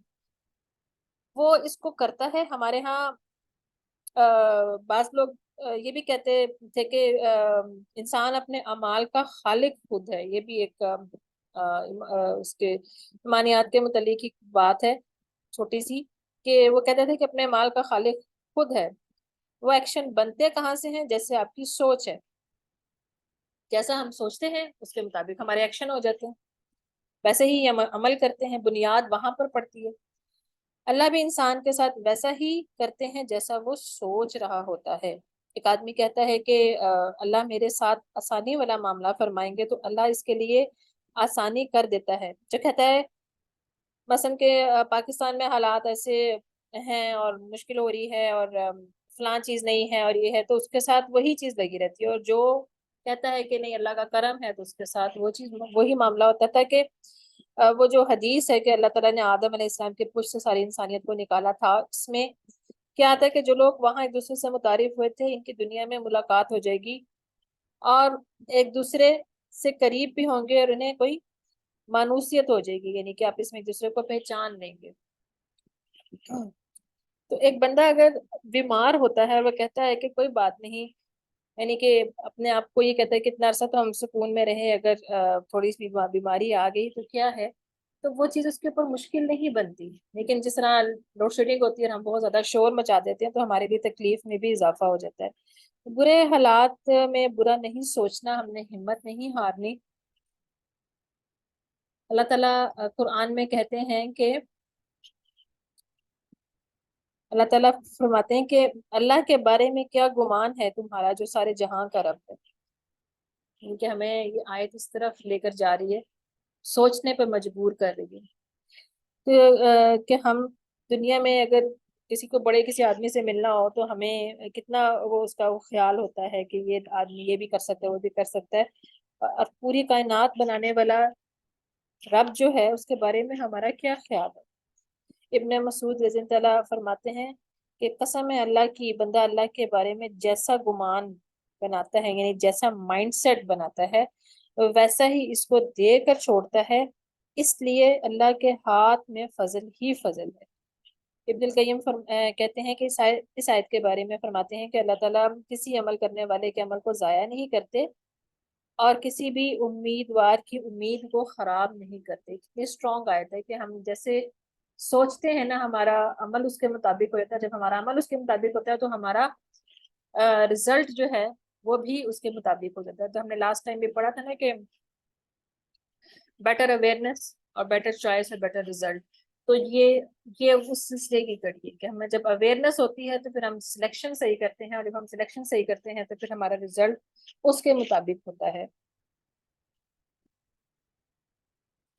وہ اس کو کرتا ہے. ہمارے ہاں بعض لوگ یہ بھی کہتے تھے کہ انسان اپنے اعمال کا خالق خود ہے. یہ بھی ایک اس کے ایمانیات کے متعلق ایک بات ہے چھوٹی سی، کہ وہ کہتے تھے کہ اپنے اعمال کا خالق خود ہے. وہ ایکشن بنتے کہاں سے ہیں؟ جیسے آپ کی سوچ ہے، جیسا ہم سوچتے ہیں اس کے مطابق ہمارے ایکشن ہو جاتے ہیں، ویسے ہی ہم عمل کرتے ہیں. بنیاد وہاں پر پڑتی ہے. اللہ بھی انسان کے ساتھ ویسا ہی کرتے ہیں جیسا وہ سوچ رہا ہوتا ہے. ایک آدمی کہتا ہے کہ اللہ میرے ساتھ آسانی والا معاملہ فرمائیں گے، تو اللہ اس کے لیے آسانی کر دیتا ہے. جو کہتا ہے مثلا کہ پاکستان میں حالات ایسے ہیں اور مشکل ہو رہی ہے اور فلاں چیز نہیں ہے اور یہ ہے، تو اس کے ساتھ وہی چیز لگی رہتی ہے. اور جو کہتا ہے کہ نہیں اللہ کا کرم ہے، تو اس کے ساتھ وہ چیز وہی معاملہ ہوتا تھا. کہ وہ جو حدیث ہے کہ اللہ تعالیٰ نے آدم علیہ السلام کے پشت سے ساری انسانیت کو نکالا تھا، اس میں کیا آتا ہے کہ جو لوگ وہاں ایک دوسرے سے متعارف ہوئے تھے ان کی دنیا میں ملاقات ہو جائے گی اور ایک دوسرے سے قریب بھی ہوں گے، اور انہیں کوئی مانوسیت ہو جائے گی، یعنی کہ آپ اس میں ایک دوسرے کو پہچان لیں گے. تو ایک بندہ اگر بیمار ہوتا ہے اور وہ کہتا ہے کہ کوئی بات نہیں، یعنی کہ اپنے آپ کو یہ کہتا ہے کہ اتنا عرصہ تو ہم سکون میں رہے، اگر تھوڑی سی بیماری آ گئی تو کیا ہے، تو وہ چیز اس کے اوپر مشکل نہیں بنتی. لیکن جس طرح لوڈ شیڈنگ ہوتی ہے اور ہم بہت زیادہ شور مچا دیتے ہیں تو ہمارے لیے تکلیف میں بھی اضافہ ہو جاتا ہے. برے حالات میں برا نہیں سوچنا، ہم نے ہمت نہیں ہارنی. اللہ تعالیٰ قرآن میں کہتے ہیں کہ اللہ تعالیٰ فرماتے ہیں کہ اللہ کے بارے میں کیا گمان ہے تمہارا جو سارے جہاں کا رب ہے. کیونکہ ہمیں یہ آیت اس طرف لے کر جا رہی ہے، سوچنے پہ مجبور کر رہی ہے کہ ہم دنیا میں اگر کسی کو بڑے کسی آدمی سے ملنا ہو تو ہمیں کتنا وہ اس کا وہ خیال ہوتا ہے کہ یہ آدمی یہ بھی کر سکتا ہے وہ بھی کر سکتا ہے. اور پوری کائنات بنانے والا رب جو ہے اس کے بارے میں ہمارا کیا خیال ہے. ابن مسعود رضی اللہ تعالیٰ فرماتے ہیں کہ قسم ہے اللہ کی، بندہ اللہ کے بارے میں جیسا گمان بناتا ہے، یعنی جیسا مائنڈ سیٹ بناتا ہے ویسا ہی اس کو دے کر چھوڑتا ہے. اس لیے اللہ کے ہاتھ میں فضل ہی فضل ہے. ابن القیم کہتے ہیں کہ اس آیت کے بارے میں فرماتے ہیں کہ اللہ تعالیٰ کسی عمل کرنے والے کے عمل کو ضائع نہیں کرتے اور کسی بھی امیدوار کی امید کو خراب نہیں کرتے. یہ اسٹرانگ آیت ہے کہ ہم جیسے سوچتے ہیں نا ہمارا عمل اس کے مطابق ہوتا ہے. جب ہمارا عمل اس کے مطابق ہوتا ہے تو ہمارا رزلٹ جو ہے وہ بھی اس کے مطابق ہو جاتا ہے. تو ہم نے لاسٹ ٹائم بھی پڑھا تھا نا کہ بیٹر اویئرنیس اور بیٹر چوائس اور بیٹر رزلٹ. تو یہ اس سلسلے کی کڑی ہے کہ ہمیں جب اویئرنیس ہوتی ہے تو پھر ہم سلیکشن صحیح کرتے ہیں، اور جب ہم سلیکشن صحیح کرتے ہیں تو پھر ہمارا رزلٹ اس کے مطابق ہوتا ہے.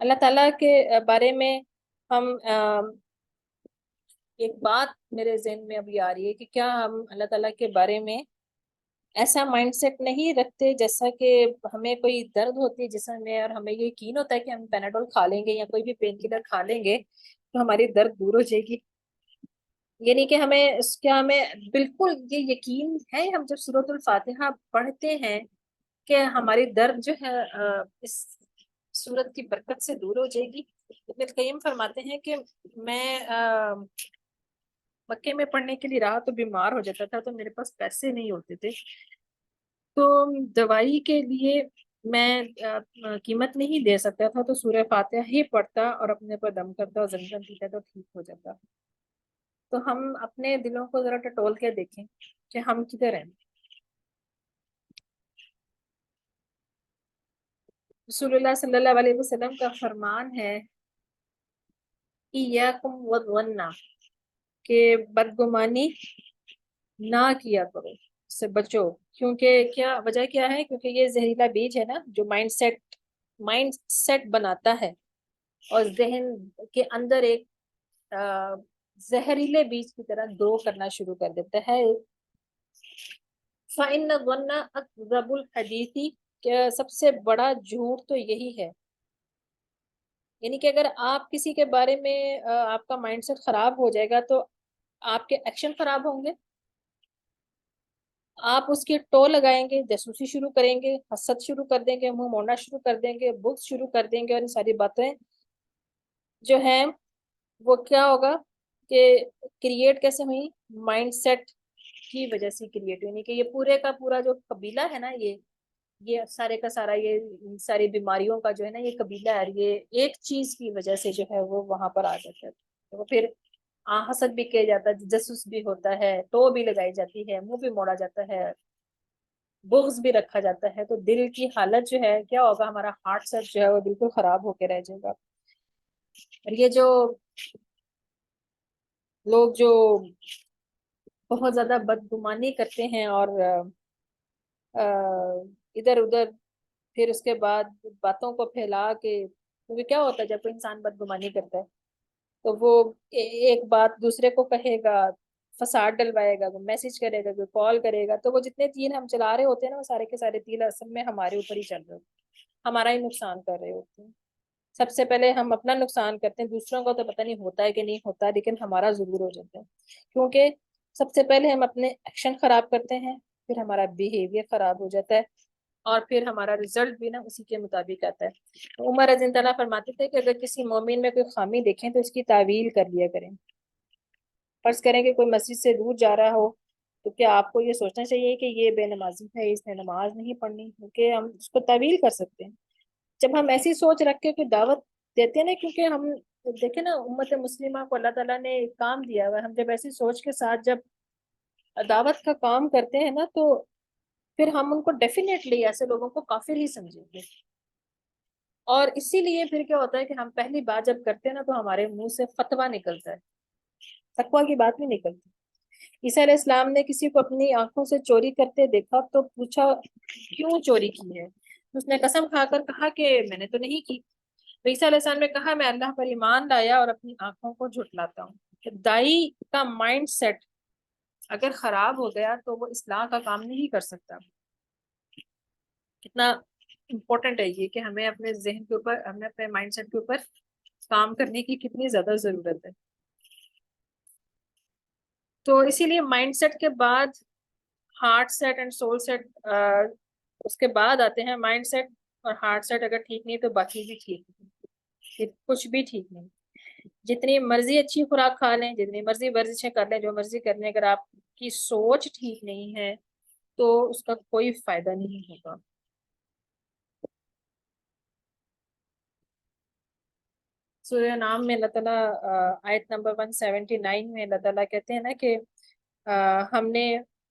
اللہ تعالیٰ کے بارے میں ہم ایک بات میرے ذہن میں ابھی آ رہی ہے کہ کیا ہم اللہ تعالیٰ کے بارے میں ایسا مائنڈ سیٹ نہیں رکھتے جیسا کہ ہمیں کوئی درد ہوتی ہے جسم میں اور ہمیں یہ یقین ہوتا ہے کہ ہم پیناڈول کھا لیں گے یا کوئی بھی پین کلر کھا لیں گے تو ہماری درد دور ہو جائے گی. یعنی کہ ہمیں بالکل یہ یقین ہے ہم جب سورۃ الفاتحہ پڑھتے ہیں کہ ہماری درد جو ہے اس سورت کی برکت سے دور ہو جائے گی. ابن القیم فرماتے ہیں کہ میں مکے میں پڑھنے کے لیے رہا تو بیمار ہو جاتا تھا تو میرے پاس پیسے نہیں ہوتے تھے، تو دوائی کے لیے میں قیمت نہیں دے سکتا تھا تو سورہ فاتحہ ہی پڑھتا اور اپنے پر دم کرتا اور زمزم پیتا تو ٹھیک ہو جاتا. تو ہم اپنے دلوں کو ذرا ٹٹول کے دیکھیں کہ ہم کدھر ہیں. رسول اللہ صلی اللہ علیہ وسلم کا فرمان ہے ایاکم والظن، کہ بدگمانی نہ کیا کرو، اس سے بچو. کیونکہ کیا وجہ کیا ہے؟ کیونکہ یہ زہریلا بیج ہے نا جو مائنڈ سیٹ بناتا ہے اور ذہن کے اندر ایک زہریلے بیج کی طرح گرو کرنا شروع کر دیتا ہے. فَإِنَّ الظَّنَّ أَكْذَبُ الْحَدِيثِ، کہ سب سے بڑا جھوٹ تو یہی ہے. یعنی کہ اگر آپ کسی کے بارے میں آپ کا مائنڈ سیٹ خراب ہو جائے گا تو آپ کے ایکشن خراب ہوں گے، آپ اس کی ٹو لگائیں گے، جاسوسی شروع کریں گے، حسد شروع کر دیں گے، منہ موڑنا شروع کر دیں گے، بغض شروع کر دیں گے، اور یہ ساری باتیں جو ہیں وہ کیا ہوگا کہ کریٹ کیسے ہوئی؟ مائنڈ سیٹ کی وجہ سے کریٹ ہوئی. یعنی کہ یہ پورے کا پورا جو قبیلہ ہے نا، یہ سارے کا سارا یہ ساری بیماریوں کا جو ہے نا یہ قبیلہ ہے، یہ ایک چیز کی وجہ سے جو ہے وہ وہاں پر آ جاتا ہے. تو پھر حسد بھی کیا جاتا ہے، جسوس بھی ہوتا ہے، ٹو بھی لگائی جاتی ہے، منہ بھی موڑا جاتا ہے، بغض بھی رکھا جاتا ہے. تو دل کی حالت جو ہے کیا ہوگا؟ ہمارا ہارٹ سیٹ جو ہے وہ بالکل خراب ہو کے رہ جائے گا. اور یہ جو لوگ جو بہت زیادہ بدگمانی کرتے ہیں اور ادھر ادھر پھر اس کے بعد باتوں کو پھیلا کے، کیونکہ کیا ہوتا ہے جب کوئی انسان بدگمانی کرتا ہے تو وہ ایک بات دوسرے کو کہے گا، فساد ڈلوائے گا، وہ میسج کرے گا، کوئی کال کرے گا، تو وہ جتنے تیر ہم چلا رہے ہوتے ہیں نا وہ سارے کے سارے تیر اصل میں ہمارے اوپر ہی چل رہے ہوتے ہیں، ہمارا ہی نقصان کر رہے ہوتے ہیں. سب سے پہلے ہم اپنا نقصان کرتے ہیں، دوسروں کو تو پتہ نہیں ہوتا ہے کہ نہیں ہوتا، لیکن ہمارا ضرور ہو جاتا ہے. کیونکہ سب سے پہلے ہم اپنے ایکشن خراب کرتے ہیں، پھر ہمارا بیہیویئر خراب ہو جاتا ہے، اور پھر ہمارا رزلٹ بھی نا اسی کے مطابق آتا ہے. عمر رضی اللہ عنہ فرماتے تھے کہ اگر کسی مومن میں کوئی خامی دیکھیں تو اس کی تعویل کر لیا کریں. فرض کریں کہ کوئی مسجد سے دور جا رہا ہو تو کیا آپ کو یہ سوچنا چاہیے کہ یہ بے نمازی ہے، اس نے نماز نہیں پڑھنی، کیونکہ ہم اس کو تعویل کر سکتے ہیں. جب ہم ایسی سوچ رکھ کے کوئی دعوت دیتے نا، کیونکہ ہم دیکھیں نا امت مسلمہ کو اللہ تعالیٰ نے ایک کام دیا ہوا ہے، ہم جب ایسی سوچ کے ساتھ جب دعوت کا کام کرتے ہیں نا تو پھر ہم ان کو ڈیفینیٹلی ایسے لوگوں کو کافر ہی سمجھیں گے. اور اسی لیے پھر کیا ہوتا ہے کہ ہم پہلی بات جب کرتے ہیں نا تو ہمارے منہ سے فتویٰ نکلتا ہے، تقویٰ کی بات نہیں نکلتی. عیسیٰ علیہ السلام نے کسی کو اپنی آنکھوں سے چوری کرتے دیکھا تو پوچھا کیوں چوری کی ہے؟ اس نے قسم کھا کر کہا کہ میں نے تو نہیں کی. تو عیسیٰ علیہ السلام نے کہا میں اللہ پر ایمان لایا اور اپنی آنکھوں کو جھٹلاتا ہوں. کہ دائی کا مائنڈ سیٹ اگر خراب ہو گیا تو وہ اصلاح کا کام نہیں کر سکتا. کتنا امپورٹنٹ ہے یہ کہ ہمیں اپنے ذہن کے اوپر، ہمیں اپنے مائنڈ سیٹ کے اوپر کام کرنے کی کتنی زیادہ ضرورت ہے. تو اسی لیے مائنڈ سیٹ کے بعد heart set and soul set, اس کے بعد آتے ہیں مائنڈ سیٹ. اور ہارٹ سیٹ اگر ٹھیک نہیں تو باقی بھی ٹھیک نہیں، کچھ بھی ٹھیک نہیں. جتنی مرضی اچھی خوراک کھا لیں، جتنی مرضی ورزشیں کر لیں، جو مرضی کر لیں، اگر آپ کی سوچ ٹھیک نہیں ہے تو اس کا کوئی فائدہ نہیں ہوگا. سورہ نام میں اللہ تعالیٰ آیت نمبر 179 میں اللہ تعالیٰ کہتے ہیں نا کہ ہم نے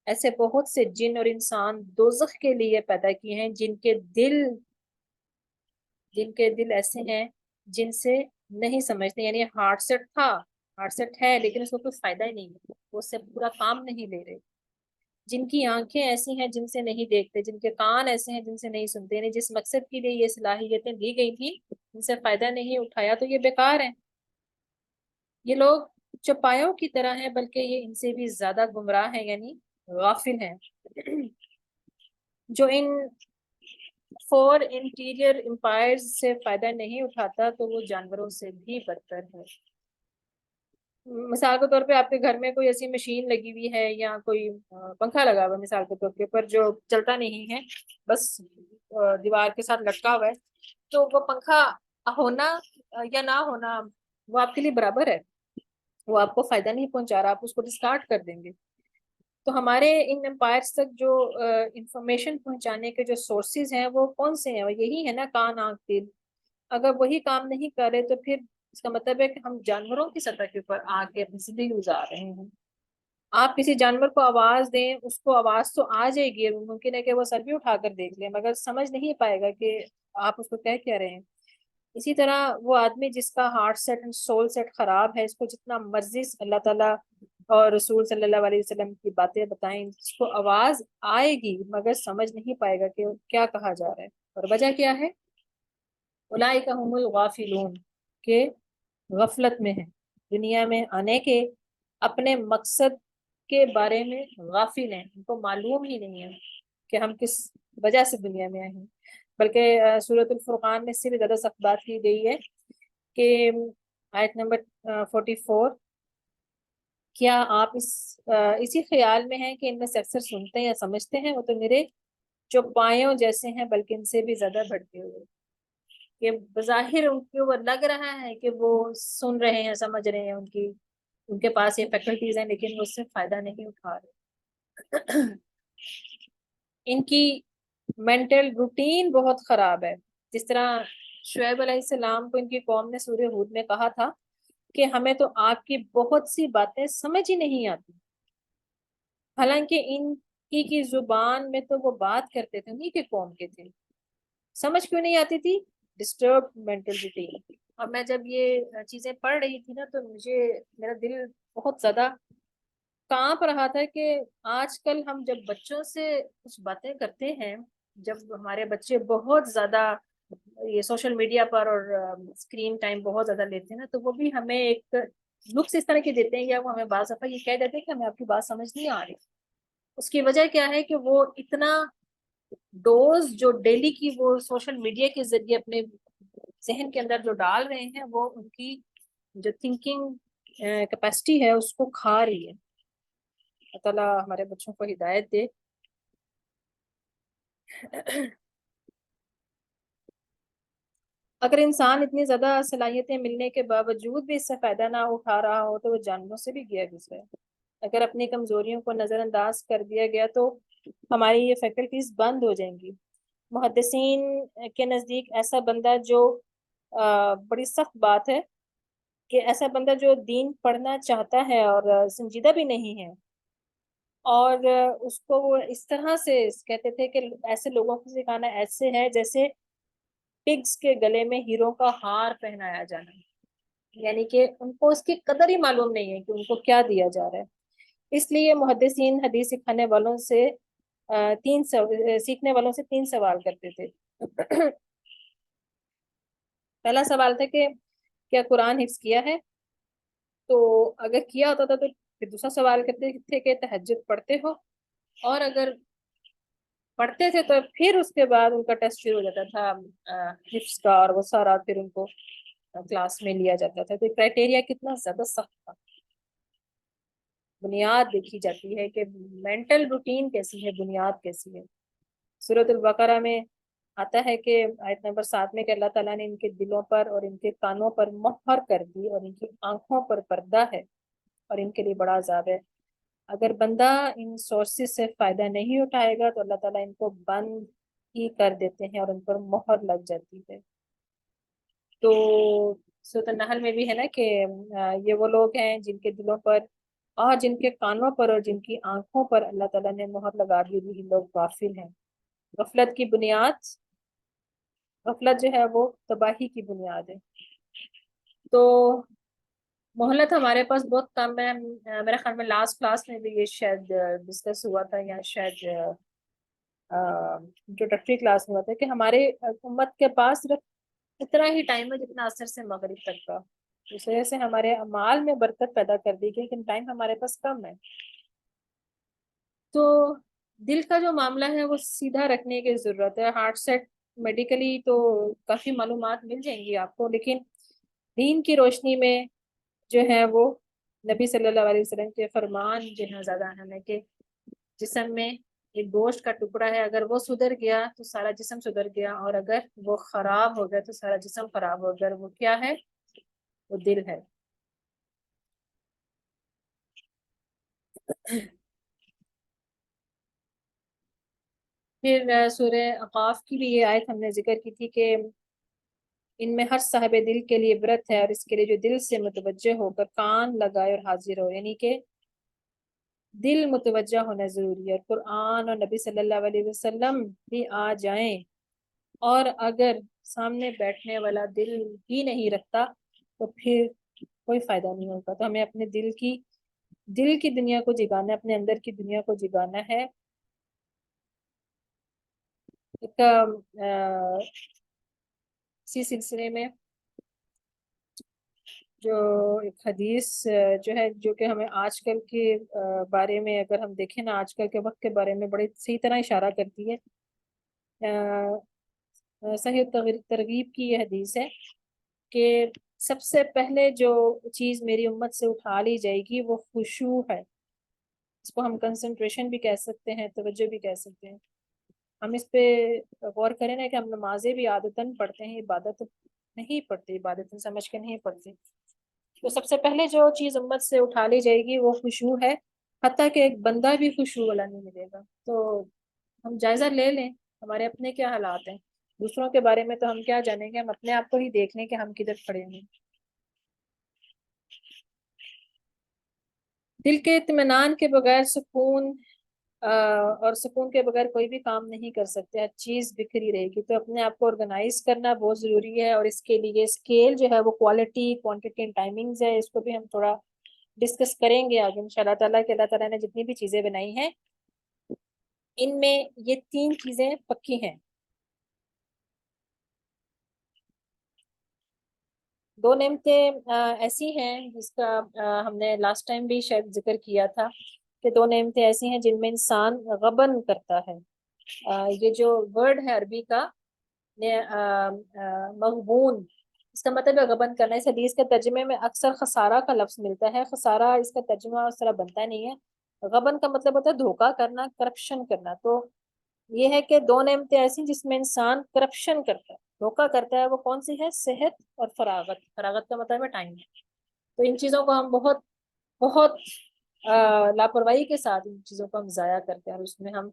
ایسے بہت سے جن اور انسان دوزخ کے لیے پیدا کیے ہیں جن کے دل ایسے ہیں جن سے نہیں سمجھتے. یعنی ہارٹ سیٹ تھا، ہارٹ سیٹ ہے، لیکن اس کو کوئی فائدہ ہی نہیں ہے، وہ اس سے پورا کام نہیں لے رہے. جن کی آنکھیں ایسی ہیں جن سے نہیں دیکھتے، جن کے کان ایسے ہیں جن سے نہیں سنتے. یعنی جس مقصد کے لیے یہ صلاحیتیں دی گئی تھی ان سے فائدہ نہیں اٹھایا تو یہ بیکار ہیں. یہ لوگ چوپایوں کی طرح ہیں، بلکہ یہ ان سے بھی زیادہ گمراہ ہیں، یعنی غافل ہیں. جو ان فور انٹیریئر امپائر سے فائدہ نہیں اٹھاتا تو وہ جانوروں سے بھی بدتر ہے. مثال کے طور پہ آپ کے گھر میں کوئی ایسی مشین لگی ہوئی ہے یا کوئی پنکھا لگا ہوا ہے مثال کے طور پہ، پر جو چلتا نہیں ہے، بس دیوار کے ساتھ لٹکا ہوا ہے، تو وہ پنکھا ہونا یا نہ ہونا وہ آپ کے لیے برابر ہے، وہ آپ کو فائدہ نہیں پہنچا رہا، آپ اس کو ڈسکارڈ کر دیں گے. تو ہمارے ان امپائرس تک جو انفارمیشن پہنچانے کے جو سورسز ہیں وہ کون سے ہیں؟ وہ یہی ہے نا، کان آنکھ دل. اگر وہی کام نہیں کر رہے تو پھر اس کا مطلب ہے کہ ہم جانوروں کی سطح کے اوپر آ کے اپنی زندگی گزار رہے ہیں. آپ کسی جانور کو آواز دیں، اس کو آواز تو آ جائے گی، ممکن ہے کہ وہ سر بھی اٹھا کر دیکھ لیں، مگر سمجھ نہیں پائے گا کہ آپ اس کو کہہ کیا رہے ہیں. اسی طرح وہ آدمی جس کا heart set and soul set خراب ہے، اس کو جتنا مرضی اللہ تعالیٰ اور رسول صلی اللہ علیہ وسلم کی باتیں بتائیں، اس کو آواز آئے گی مگر سمجھ نہیں پائے گا کہ کیا کہا جا رہا ہے. اور وجہ کیا ہے؟ اولئک هم الغافلون، کہ غفلت میں ہیں، دنیا میں آنے کے اپنے مقصد کے بارے میں غافل ہیں، ان کو معلوم ہی نہیں ہے کہ ہم کس وجہ سے دنیا میں آئے ہیں. بلکہ سورۃ الفرقان میں اس سے بھی زیادہ سخت بات کی گئی ہے کہ آیت نمبر 44، کیا آپ اسی خیال میں ہیں کہ ان میں سے اکثر سنتے ہیں یا سمجھتے ہیں، وہ تو میرے چوپایوں جیسے ہیں بلکہ ان سے بھی زیادہ بھٹکے ہوئے. کہ بظاہر ان کو وہ لگ رہا ہے کہ وہ سن رہے ہیں، سمجھ رہے ہیں، ان کے پاس یہ فیکلٹیز ہیں، لیکن وہ اس سے فائدہ نہیں اٹھا رہے. ان کی مینٹل روٹین بہت خراب ہے. جس طرح شعیب علیہ السلام کو ان کی قوم نے سورہ ہود میں کہا تھا کہ ہمیں تو آپ کی بہت سی باتیں سمجھ ہی نہیں آتی، حالانکہ ان کی زبان میں تو وہ بات کرتے تھے، انہیں کے قوم کے تھے. سمجھ کیوں نہیں آتی تھی؟ Disturb mental routine. اور میں جب یہ چیزیں پڑھ رہی تھی نا تو میرا دل بہت زیادہ کانپ رہا تھا کہ آج کل ہم جب بچوں سے کچھ باتیں کرتے ہیں، جب ہمارے بچے بہت زیادہ یہ سوشل میڈیا پر اور اسکرین ٹائم بہت زیادہ لیتے ہیں نا، تو وہ بھی ہمیں ایک لکس اس طرح کے دیتے ہیں یا وہ ہمیں بعض دفعہ یہ کہہ دیتے ہیں کہ ہمیں آپ کی بات سمجھ نہیں آ رہی. اس کی وجہ کیا ہے کہ وہ اتنا ڈوز جو ڈیلی کی وہ سوشل میڈیا کے ذریعے اپنے ذہن کے اندر جو ڈال رہے ہیں، وہ ان کی جو تھنکنگ کیپیسٹی ہے اس کو کھا رہی ہے. اللہ تعالیٰ ہمارے بچوں کو ہدایت دے. اگر انسان اتنی زیادہ صلاحیتیں ملنے کے باوجود بھی اس سے فائدہ نہ اٹھا رہا ہو تو وہ جانوروں سے بھی گیا گزرا ہے. اگر اپنی کمزوریوں کو نظر انداز کر دیا گیا تو ہماری یہ فیکلٹیز بند ہو جائیں گی. محدثین کے نزدیک ایسا بندہ جو بڑی سخت بات ہے کہ ایسا بندہ جو دین پڑھنا چاہتا ہے اور سنجیدہ بھی نہیں ہے، اور اس کو وہ اس طرح سے کہتے تھے کہ ایسے لوگوں کو سکھانا ایسے ہے جیسے پگز کے گلے میں ہیروں کا ہار پہنایا جانا، یعنی کہ ان کو اس کی قدر ہی معلوم نہیں ہے کہ ان کو کیا دیا جا رہا ہے۔ اس لیے محدثین حدیث سکھانے والوں سے سیکھنے والوں سے 3 سوال کرتے تھے۔ پہلا سوال تھا کہ کیا قرآن حفظ کیا ہے؟ تو اگر کیا ہوتا تھا تو پھر دوسرا سوال کرتے تھے کہ تہجد پڑھتے ہو؟ اور اگر پڑھتے تھے تو پھر اس کے بعد ان کا ٹیسٹ شروع ہو جاتا تھا حفظ کا، اور وہ سارا پھر ان کو کلاس میں لیا جاتا تھا۔ تو کرائٹیریا کتنا زیادہ سخت تھا، بنیاد دیکھی جاتی ہے کہ مینٹل روٹین کیسی ہے، بنیاد کیسی ہے۔ سورۃ البقرہ میں آتا ہے کہ آیت نمبر 7 میں کہ اللہ تعالیٰ نے ان کے دلوں پر اور ان کے کانوں پر مہر کر دی، اور ان کی آنکھوں پر پردہ ہے، اور ان کے لیے بڑا عذاب ہے۔ اگر بندہ ان سورسز سے فائدہ نہیں اٹھائے گا تو اللہ تعالیٰ ان کو بند ہی کر دیتے ہیں اور ان پر مہر لگ جاتی ہے۔ تو سورۃ النحل میں بھی ہے نا کہ یہ وہ لوگ ہیں جن کے دلوں پر اور جن کے کانوں پر اور جن کی آنکھوں پر اللہ تعالیٰ نے مہر لگا دی، بھی لوگ غافل ہیں۔ غفلت کی بنیاد، غفلت جو ہے وہ تباہی کی بنیاد ہے۔ تو مہلت ہمارے پاس بہت کم ہے۔ میرے خیال میں لاسٹ کلاس میں بھی یہ شاید ڈسکس ہوا تھا، یا شاید انٹروڈکٹری کلاس میں ہوا تھا کہ ہمارے امت کے پاس صرف اتنا ہی ٹائم ہے جتنا عصر سے مغرب تک کا۔ اس وجہ سے ہمارے اعمال میں برکت پیدا کر دی گئی، لیکن ٹائم ہمارے پاس کم ہے۔ تو دل کا جو معاملہ ہے وہ سیدھا رکھنے کی ضرورت ہے۔ ہارٹ سیٹ میڈیکلی تو کافی معلومات مل جائیں گی آپ کو، لیکن دین کی روشنی میں جو ہے وہ نبی صلی اللہ علیہ وسلم کے فرمان جو ہے زیادہ اہم ہے کہ جسم میں ایک گوشت کا ٹکڑا ہے، اگر وہ سدھر گیا تو سارا جسم سدھر گیا، اور اگر وہ خراب ہو گیا تو سارا جسم خراب ہو گیا۔ وہ کیا ہے؟ وہ دل ہے۔ پھر سورہ اقاف کی بھی یہ آیت ہم نے ذکر کی تھی کہ ان میں ہر صاحب دل کے لیے عبرت ہے، اور اس کے لیے جو دل سے متوجہ ہو کر کان لگائے اور حاضر ہو، یعنی کہ دل متوجہ ہونا ضروری ہے، اور قرآن اور نبی صلی اللہ علیہ وسلم بھی آ جائیں، اور اگر سامنے بیٹھنے والا دل ہی نہیں رکھتا تو پھر کوئی فائدہ نہیں ہوگا۔ تو ہمیں اپنے دل کی دنیا کو جگانا ہے، اپنے اندر کی دنیا کو جگانا ہے۔ ایک اسی سلسلے میں جو ایک حدیث جو ہے، جو کہ ہمیں آج کل کے بارے میں اگر ہم دیکھیں نا، آج کل کے وقت کے بارے میں بڑی صحیح طرح اشارہ کرتی ہے۔ صحیح ترغیب کی یہ حدیث ہے کہ سب سے پہلے جو چیز میری امت سے اٹھا لی جائے گی وہ خشوع ہے۔ اس کو ہم کنسنٹریشن بھی کہہ سکتے ہیں، توجہ بھی کہہ سکتے ہیں۔ ہم اس پہ غور کریں نا کہ ہم نمازیں بھی عادتاً پڑھتے ہیں، عبادت نہیں پڑھتے، عبادتاً سمجھ کے نہیں پڑھتے۔ تو سب سے پہلے جو چیز امت سے اٹھا لی جائے گی وہ خشوع ہے، حتیٰ کہ ایک بندہ بھی خشوع والا نہیں ملے گا۔ تو ہم جائزہ لے لیں ہمارے اپنے کیا حالات ہیں، دوسروں کے بارے میں تو ہم کیا جانیں گے، ہم اپنے آپ کو ہی دیکھ لیں کہ ہم کدھر کھڑے ہیں۔ دل کے اطمینان کے بغیر سکون اور سکون کے بغیر کوئی بھی کام نہیں کر سکتے، ہر چیز بکھری رہے گی۔ تو اپنے آپ کو آرگنائز کرنا بہت ضروری ہے، اور اس کے لیے اسکیل جو ہے وہ کوالٹی، کوانٹٹی اینڈ ٹائمنگز ہے، اس کو بھی ہم تھوڑا ڈسکس کریں گے آگے ان شاء اللہ تعالیٰ کہ اللہ تعالیٰ نے جتنی بھی چیزیں بنائی ہیں ان میں یہ 3 چیزیں پکی ہیں۔ 2 نعمتیں ایسی ہیں جس کا ہم نے لاسٹ ٹائم بھی شاید ذکر کیا تھا کہ 2 نعمتیں ایسی ہیں جن میں انسان غبن کرتا ہے۔ یہ جو ورڈ ہے عربی کا مغبون، اس کا مطلب ہے غبن کرنا۔ اس حدیث کے ترجمے میں اکثر خسارہ کا لفظ ملتا ہے، خسارہ اس کا ترجمہ اس طرح بنتا نہیں ہے۔ غبن کا مطلب ہوتا ہے دھوکہ کرنا، کرپشن کرنا۔ تو یہ ہے کہ 2 نعمتیں ایسی جس میں انسان کرپشن کرتا ہے، دھوکہ کرتا ہے۔ وہ کون سی ہے؟ صحت اور فراغت۔ فراغت کا مطلب ہے ٹائم۔ تو ان چیزوں کو ہم بہت بہت لاپرواہی کے ساتھ ان چیزوں کو ہم ضائع کرتے ہیں، اور اس میں ہم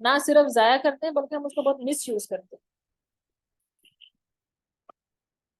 نہ صرف ضائع کرتے ہیں بلکہ ہم اس کو بہت مس یوز کرتے ہیں۔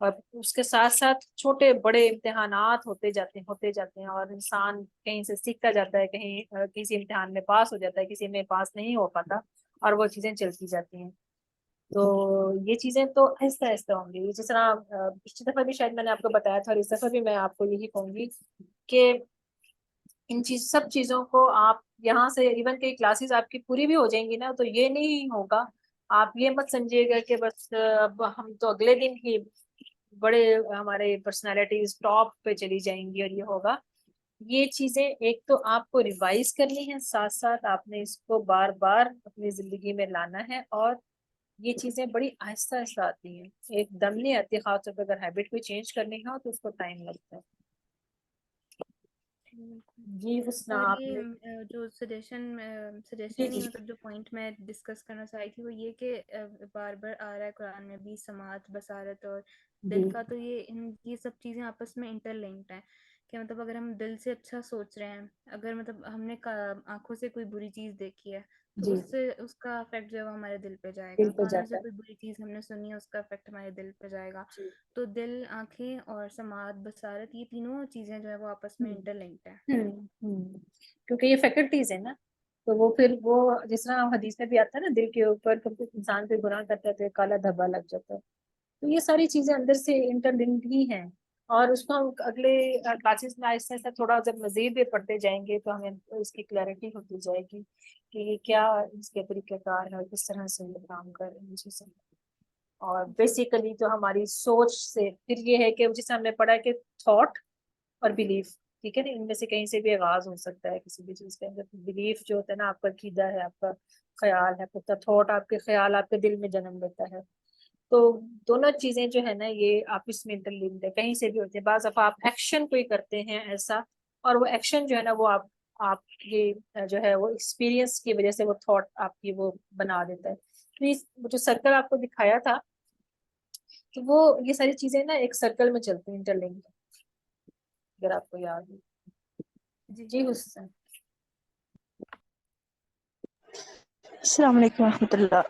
اور اس کے ساتھ ساتھ چھوٹے بڑے امتحانات ہوتے جاتے ہیں اور انسان کہیں سے سیکھتا جاتا ہے، کہیں کسی امتحان میں پاس ہو جاتا ہے، کسی میں پاس نہیں ہو پاتا، اور وہ چیزیں چلتی جاتی ہیں. تو یہ چیزیں تو آہستہ آہستہ ہوں گی. جس طرح پچھلی دفعہ بھی شاید میں نے آپ کو بتایا تھا، اور اس دفعہ بھی میں آپ کو یہی کہوں گی کہ ان سب چیزوں کو آپ یہاں سے ایون کہ کلاسز آپ کی پوری بھی ہو جائیں گی نا، تو یہ نہیں ہوگا، آپ یہ مت سمجھیے گا کہ بس اب ہم تو اگلے دن ہی بڑے ہمارے پرسنالٹیز ٹاپ پہ چلی جائیں گی اور یہ ہوگا. یہ چیزیں ایک تو آپ کو ریوائز کرنی ہے، ساتھ ساتھ آپ نے اس کو بار بار اپنی زندگی میں لانا ہے، اور یہ چیزیں بڑی آہستہ آہستہ آتی ہیں، ایک دم نہیں آتی. خاص طور پہ اگر ہیبٹ کو چینج کرنی ہو تو اس کو ٹائم لگتا ہے. بالکل. جی حسنا اور آپ یہ نے. جو سجیشن جی نہیں، جی مطلب جو پوائنٹ میں ڈسکس کرنا چاہی تھی وہ یہ کہ بار بار آ رہا ہے قرآن میں بھی، سماعت، بصارت اور دل جی کا، تو یہ سب چیزیں آپس میں انٹر لنکڈ ہیں. کہ مطلب اگر ہم دل سے اچھا سوچ رہے ہیں، اگر مطلب ہم نے آنکھوں سے کوئی بری چیز دیکھی ہے تو جی اس کا افیکٹ جو ہے وہ ہمارے دل پہ جائے دل گا. پہ کانوں سے جاتا ہے. کوئی بری چیز ہم نے سنی ہے، اس کا افیکٹ ہمارے دل پہ جائے گا. جی. تو دل، آنکھیں اور سماعت، بصارت، یہ تینوں چیزیں جو ہے وہ آپس میں انٹر لنکڈ ہیں. کیونکہ یہ فیکلٹیز ہے نا، تو وہ پھر وہ جس طرح حدیث میں بھی آتا ہے نا، دل کے اوپر کبھی انسان پہ گناہ کرتا ہے تو ایک کالا دھبا لگ جاتا ہے. تو یہ ساری چیزیں اندر سے انٹر لنکڈ ہی ہیں. اور اس کو ہم اگلے کلاسز میں آہستہ آہستہ تھوڑا جب مزید بھی پڑھتے جائیں گے تو ہمیں اس کی کلیئرٹی ہوتی جائے گی کہ یہ کیا اس کے طریقہ کار ہے اور کس طرح سے یہ کام کر رہے ہیں چیزیں. اور جی. بیسیکلی تو ہماری سوچ سے پھر یہ ہے کہ جسے ہم نے پڑھا کہ تھاٹ اور بلیف، ٹھیک ہے نا، ان میں سے کہیں سے بھی آغاز ہو سکتا ہے کسی بھی چیز کے اندر. بلیف جو ہوتا ہے نا، آپ کا عقیدہ ہے، آپ کا خیال ہے، پختہ تھاٹ آپ کے خیال آپ کے دل میں جنم لیتا ہے. تو دونوں چیزیں جو ہے نا یہ آپس میں انٹر لنکڈ ہے، کہیں سے بھی ہوتے ہیں. بعض دفعہ آپ ایکشن کوئی کرتے ہیں ایسا، اور وہ ایکشن جو ہے نا وہ آپ یہ جو ہے وہ ایکسپیرینس کی وجہ سے وہ تھاٹ آپ کی وہ بنا دیتا ہے. پلیز جو سرکل آپ کو دکھایا تھا، تو وہ یہ ساری چیزیں نا ایک سرکل میں چلتی ہیں، انٹر لنکڈ، اگر آپ کو یاد ہے. جی. جی حسن. السلام علیکم ورحمۃ اللہ.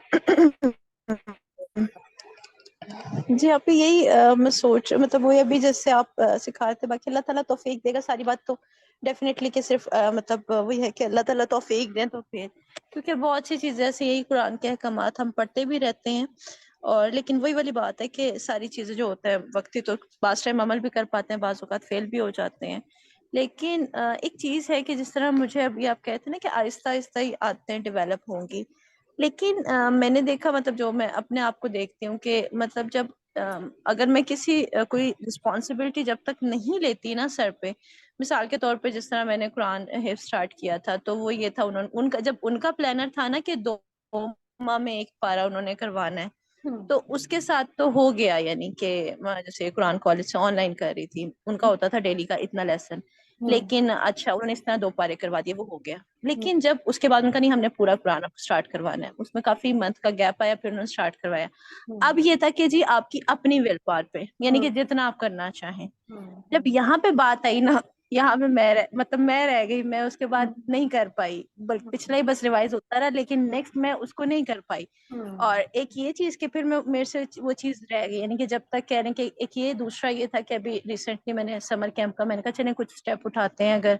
جی آپ یہی میں سوچ مطلب وہی ابھی جیسے آپ سکھا رہے تھے، باقی اللہ تعالیٰ توفیق دے گا. ساری بات تو ڈیفینیٹلی کہ صرف مطلب وہی ہے کہ اللہ تعالیٰ توفیق دیں تو پھر، کیونکہ بہت سی چیزیں ایسے یہی قرآن کے احکامات ہم پڑھتے بھی رہتے ہیں، اور لیکن وہی والی بات ہے کہ ساری چیزیں جو ہوتا ہے وقتی تو بعض ٹائم عمل بھی کر پاتے ہیں، بعض اوقات فیل بھی ہو جاتے ہیں. لیکن ایک چیز ہے کہ جس طرح مجھے ابھی آپ کہتے ہیں نا کہ آہستہ آہستہ ہی عادتیں ڈیولپ ہوں گی، لیکن میں نے دیکھا مطلب جو میں اپنے آپ کو دیکھتی ہوں کہ مطلب جب اگر میں کسی کوئی رسپانسبلٹی جب تک نہیں لیتی نا سر پہ، مثال کے طور پہ جس طرح میں نے قرآن حفظ اسٹارٹ کیا تھا تو وہ یہ تھا، ان کا جب ان کا پلانر تھا نا کہ 2 ماہ میں 1 پارا انہوں نے کروانا ہے، تو اس کے ساتھ تو ہو گیا. یعنی کہ میں جیسے قرآن کالج سے آن لائن کر رہی تھی، ان کا ہوتا تھا ڈیلی کا اتنا لیسن، لیکن اچھا انہوں نے اس طرح 2 پارے کروا دیے، وہ ہو گیا. لیکن جب اس کے بعد ان کا نہیں، ہم نے پورا قرآن اسٹارٹ کروانا ہے، اس میں کافی منتھ کا گیپ آیا، پھر انہوں نے اسٹارٹ کروایا. اب یہ تھا کہ جی آپ کی اپنی ول پاور پہ، یعنی کہ جتنا آپ کرنا چاہیں. جب یہاں پہ بات آئی نا، یہاں پہ مطلب میں رہ گئی، میں اس کے بعد نہیں کر پائی، بلکہ پچھلا ہی بس ریوائز ہوتا رہا، لیکن نیکسٹ میں اس کو نہیں کر پائی. اور ایک یہ چیز کہ پھر میرے سے وہ چیز رہ گئی، یعنی کہ جب تک کہہ رہے ہیں کہ ایک یہ دوسرا یہ تھا کہ ابھی ریسنٹلی میں نے سمر کیمپ کا میں نے کہا چلیں کچھ اسٹیپ اٹھاتے ہیں. اگر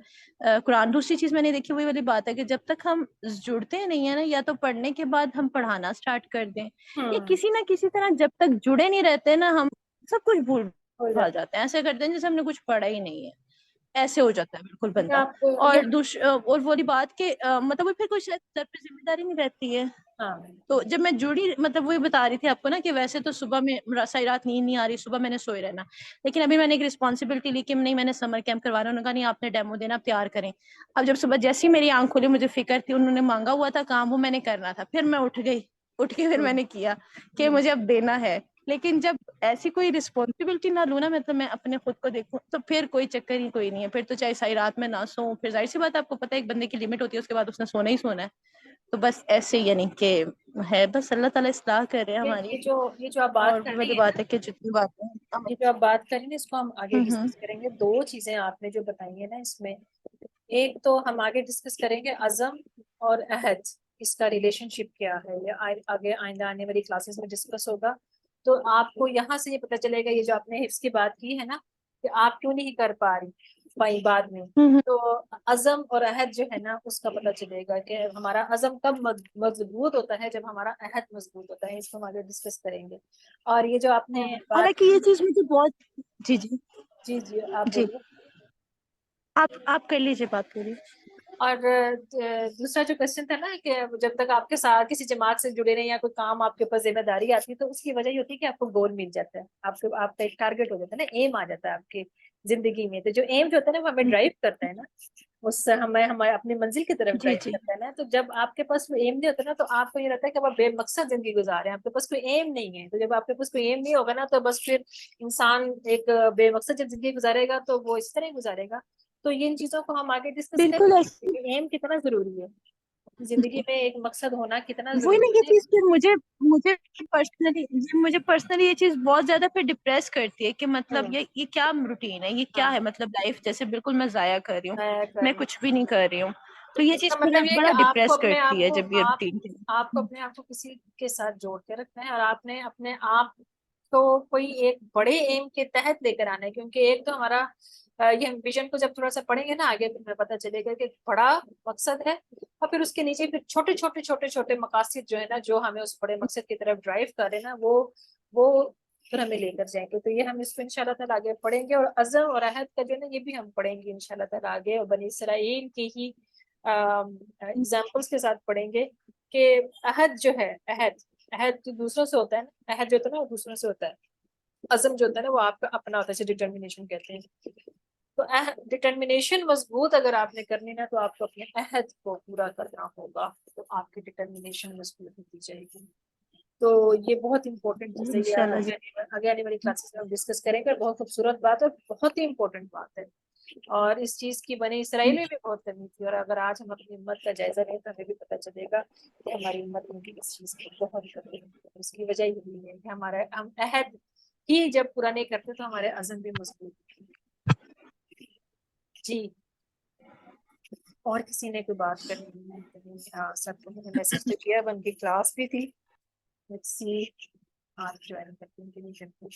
قرآن، دوسری چیز میں نے دیکھی وہی والی بات ہے کہ جب تک ہم جڑتے نہیں ہیں نا، یا تو پڑھنے کے بعد ہم پڑھانا اسٹارٹ کر دیں، یا کسی نہ کسی طرح جب تک جڑے نہیں رہتے نا، ہم سب کچھ بھول ہو بھال جاتا جاتے ہیں، ایسے کرتے ہیں جیسے ہم نے کچھ پڑھا ہی نہیں ہے، ایسے ہو جاتا ہے بالکل ہے. بندہ. آپ کو اور یہ اور وہی بات کہ مطلب پھر کوئی شاید سر پہ ذمہ داری نہیں رہتی ہے. ہاں تو جب میں جڑی، مطلب وہی بتا رہی تھی آپ کو نا کہ ویسے تو صبح میں ساری رات نیند نہیں آ رہی، صبح میں نے سوئے رہنا، لیکن ابھی میں نے ایک رسپانسبلٹی لی کہ نہیں، میں نے سمر کیمپ کروانا. انہوں نے کہا نہیں آپ نے ڈیمو دینا، آپ تیار کریں. اب جب صبح جیسی میری آنکھ کھلی، مجھے فکر تھی، انہوں نے مانگا ہوا تھا کام، وہ میں نے کرنا تھا، پھر میں اٹھ گئی، اٹھ کے پھر میں نے کیا کہ مجھے اب دینا ہے. لیکن جب ایسی کوئی رسپانسبلٹی نہ لوں نا، مطلب میں اپنے خود کو دیکھوں، تو پھر کوئی چکر ہی کوئی نہیں ہے. پھر تو چاہے ساری رات میں نہ سوؤں، پھر ظاہر سی بات آپ کو پتہ ہے ایک بندے کی لمٹ ہوتی ہے، اس کے بعد اس نے سونا ہی سونا ہے. تو بس ایسے یعنی کہ ہے، بس اللہ تعالیٰ اصلاح کرے ہماری. یہ جو آپ بات اور کر وہی رہی ہیں نا، بات ہے کہ جتنی باتیں یہ جو آپ بات کریں گے اس کو ہم آگے ہوں ڈسکس کریں گے. 2 چیزیں آپ نے جو بتائی ہیں نا اس میں، ایک تو ہم آگے ڈسکس کریں گے عزم اور عہد، اس کا ریلیشن شپ کیا ہے، یہ آگے آئندہ آنے والی کلاسز میں ڈسکس ہوگا. تو آپ کو یہاں سے یہ پتہ چلے گا، یہ جو آپ نے حفظ کی بات کی ہے نا کہ آپ کیوں نہیں کر پا رہی بعد میں، تو عزم اور عہد جو ہے نا اس کا پتہ چلے گا کہ ہمارا عزم کب مضبوط ہوتا ہے، جب ہمارا عہد مضبوط ہوتا ہے. اس کو ہم آگے ڈسکس کریں گے. اور یہ جو آپ نے بات، حالانکہ یہ چیز مجھے بہت جی جی جی جی آپ جی بولیے. آپ کر لیجیے، بات کریے. اور دوسرا جو کوشچن تھا نا کہ جب تک آپ کے ساتھ کسی جماعت سے جڑے رہے یا کوئی کام آپ کے اوپر ذمہ داری آتی ہے تو اس کی وجہ یہ ہوتی ہے کہ آپ کو گول مل جاتا ہے، آپ کا ایک ٹارگیٹ ہو جاتا ہے نا، ایم آ جاتا ہے آپ کی زندگی میں. تو جو ایم جو ہوتا ہے نا وہ ہمیں ڈرائیو کرتا ہے نا، اس سے ہمیں اپنی منزل کی طرف جی ڈرائیو جی کرتا ہے نا. تو جب آپ کے پاس کوئی ایم نہیں ہوتا نا تو آپ کو یہ رہتا ہے کہ آپ بے مقصد زندگی گزار رہے ہیں، آپ کے پاس کوئی ایم نہیں ہے. تو جب آپ کے پاس کوئی ایم نہیں ہوگا نا تو بس پھر انسان ایک بے مقصد جب زندگی گزارے گا تو وہ اس طرح ہی گزارے گا. تو ان چیزوں کو ہم آگے ڈسکس کریں بالکل گے ایسے. کہ ایم کتنا ضروری ہے زندگی میں، ایک مقصد ہونا کتنا وہی نا، ضروری یہ ہے. چیز پھر مجھے پرسنلی یہ چیز بہت زیادہ پھر ڈپریس کرتی ہے کہ مطلب یہ کیا روٹین ہے، یہ کیا ہے، مطلب لائف جیسے بالکل میں ضائع کر رہی ہوں، میں کچھ بھی نہیں کر رہی ہوں. تو یہ اس کا چیز مطلب یہ ہے بڑا کہ آپ کو ڈپریس اپنے کرتی آپ ہے کو جب یہ روٹین. آپ کو اپنے آپ کو کسی کے ساتھ جوڑ کے رکھنا ہے، اور آپ نے اپنے آپ کو کوئی ایک بڑے ایم کے تحت لے کر آنا ہے. کیونکہ ایک تو ہمارا یہ ویژن کو جب تھوڑا سا پڑھیں گے نا آگے پھر پتہ چلے گا کہ ایک بڑا مقصد ہے، اور پھر اس کے نیچے پھر چھوٹے چھوٹے مقاصد جو ہے نا جو ہمیں اس بڑے مقصد کی طرف ڈرائیو کر رہے ہیں نا وہ پھر ہمیں لے کر جائیں گے. تو یہ ہم اس کو انشاءاللہ تعالیٰ آگے پڑھیں گے. اور عزم اور عہد کا جو ہے نا یہ بھی ہم پڑھیں گے انشاءاللہ تعالیٰ آگے، اور بنی اسرائیل کی ہی ایگزامپلس کے ساتھ پڑھیں گے کہ عہد جو ہے، عہد جو دوسروں سے ہوتا ہے نا، عہد جو ہوتا ہے نا وہ دوسروں سے ہوتا ہے، عزم جو ہوتا ہے نا وہ آپ کا اپنا ہوتا ہے، جسے ڈٹرمنیشن کہتے ہیں. تو ڈٹرمنیشن مضبوط اگر آپ نے کرنی نا تو آپ کو اپنے عہد کو پورا کرنا ہوگا، تو آپ کی ڈٹرمنیشن مضبوط ہوتی جائے گی. تو یہ بہت امپورٹنٹ چیز ہے، انشاءاللہ جی. آگے آنے والی کلاسز میں ہم ڈسکس کریں گے. بہت خوبصورت بات اور بہت ہی امپورٹنٹ بات ہے، اور اس چیز کی بنی اسرائیل میں بھی بہت کمی تھی. اور اگر آج ہم اپنی امت کا جائزہ لیں تو ہمیں بھی پتہ چلے گا کہ ہماری امت ان کی اس چیز کی بہت کمی ہے. اس کی وجہ یہی ہے کہ ہم عہد ہی جب پورا نہیں کرتے تو ہمارے عزم بھی مضبوط ہوتے ہیں. جی، اور کسی نے کوئی بات کرنی ہے؟ سب کو میں نے میسج تو کیا، اب ان کی کلاس بھی تھی. لیٹس سی آج جوائن کرتے ہیں کہ نہیں کرتے.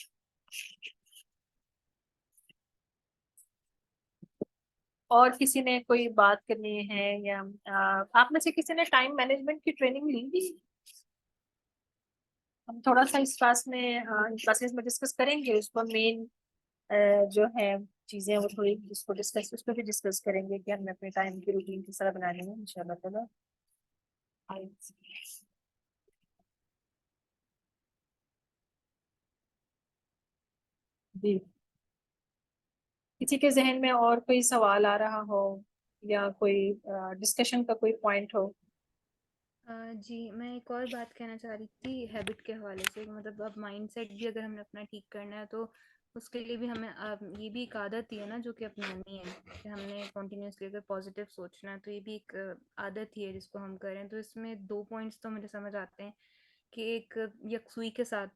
اور کسی نے کوئی بات کرنی ہے، یا آپ میں سے کسی نے ٹائم مینجمنٹ کی ٹریننگ لی تھی؟ ہم تھوڑا سا اس کلاس میں کلاسز میں ڈسکس کریں گے. اس پر مین جو ہے چیزیں وہ تھوڑی اس پہ بھی ڈسکس کریں گے کہ ہم اپنے ٹائم کی روٹین کس طرح بنانی ہے انشاءاللہ تعالیٰ. جی، کسی کے ذہن میں اور کوئی سوال آ رہا ہو یا کوئی ڈسکشن کا کوئی پوائنٹ ہو؟ جی، میں ایک اور بات کہنا چاہ رہی تھی ہیبٹ کے حوالے سے. مطلب اب مائنڈ سیٹ بھی اگر ہمیں اپنا ٹھیک کرنا ہے تو اس کے لیے بھی ہمیں یہ بھی ایک عادت ہی ہے نا جو کہ اپنانی ہے کہ ہم نے کنٹینیوسلی اگر پازیٹیو سوچنا ہے تو یہ بھی ایک عادت ہی ہے جس کو ہم کریں. تو اس میں 2 پوائنٹس تو مجھے سمجھ آتے ہیں کہ ایک یکسوئی کے ساتھ،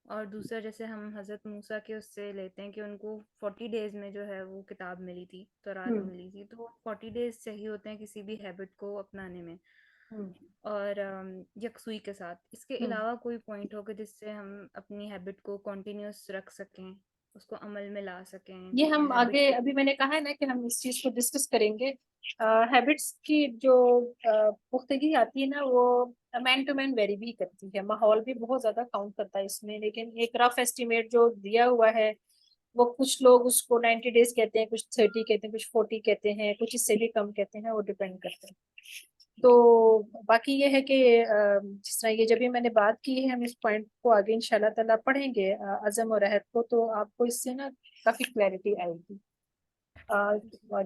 اور دوسرا جیسے ہم حضرت موسیٰ کے اس سے لیتے ہیں کہ ان کو 40 ڈیز میں جو ہے وہ کتاب ملی تھی، تورات ملی تھی. تو 40 ڈیز چاہیے ہوتے ہیں کسی بھی ہیبٹ کو اپنانے میں، اور یکسوئی کے ساتھ. اس کے علاوہ کوئی پوائنٹ ہوگا جس سے ہم اپنی ہیبٹ کو کنٹینیوس رکھ سکیں، اس کو عمل میں لا سکیں؟ یہ ہم ہیبٹ آگے کو ابھی میں نے کہا ہے نا کہ ہم اس چیز کو ڈسکس کریں گے. ہیبٹس کی جو پختگی آتی ہے نا وہ مین ٹو مین ویری بھی کرتی ہے، ماحول بھی بہت زیادہ کاؤنٹ کرتا ہے اس میں. لیکن ایک رف ایسٹیمیٹ جو دیا ہوا ہے وہ کچھ لوگ اس کو 90 ڈیز کہتے ہیں، کچھ 30 کہتے ہیں، کچھ 40 کہتے ہیں، کچھ اس سے بھی کم کہتے ہیں، وہ ڈیپینڈ کرتے ہیں. تو باقی یہ ہے کہ جس طرح یہ جب بھی میں نے بات کی ہے ہم اس پوائنٹ کو آگے انشاءاللہ تعالیٰ پڑھیں گے عزم اور عہد کو، تو آپ کو اس سے نا کافی کلیئرٹی آئے گی.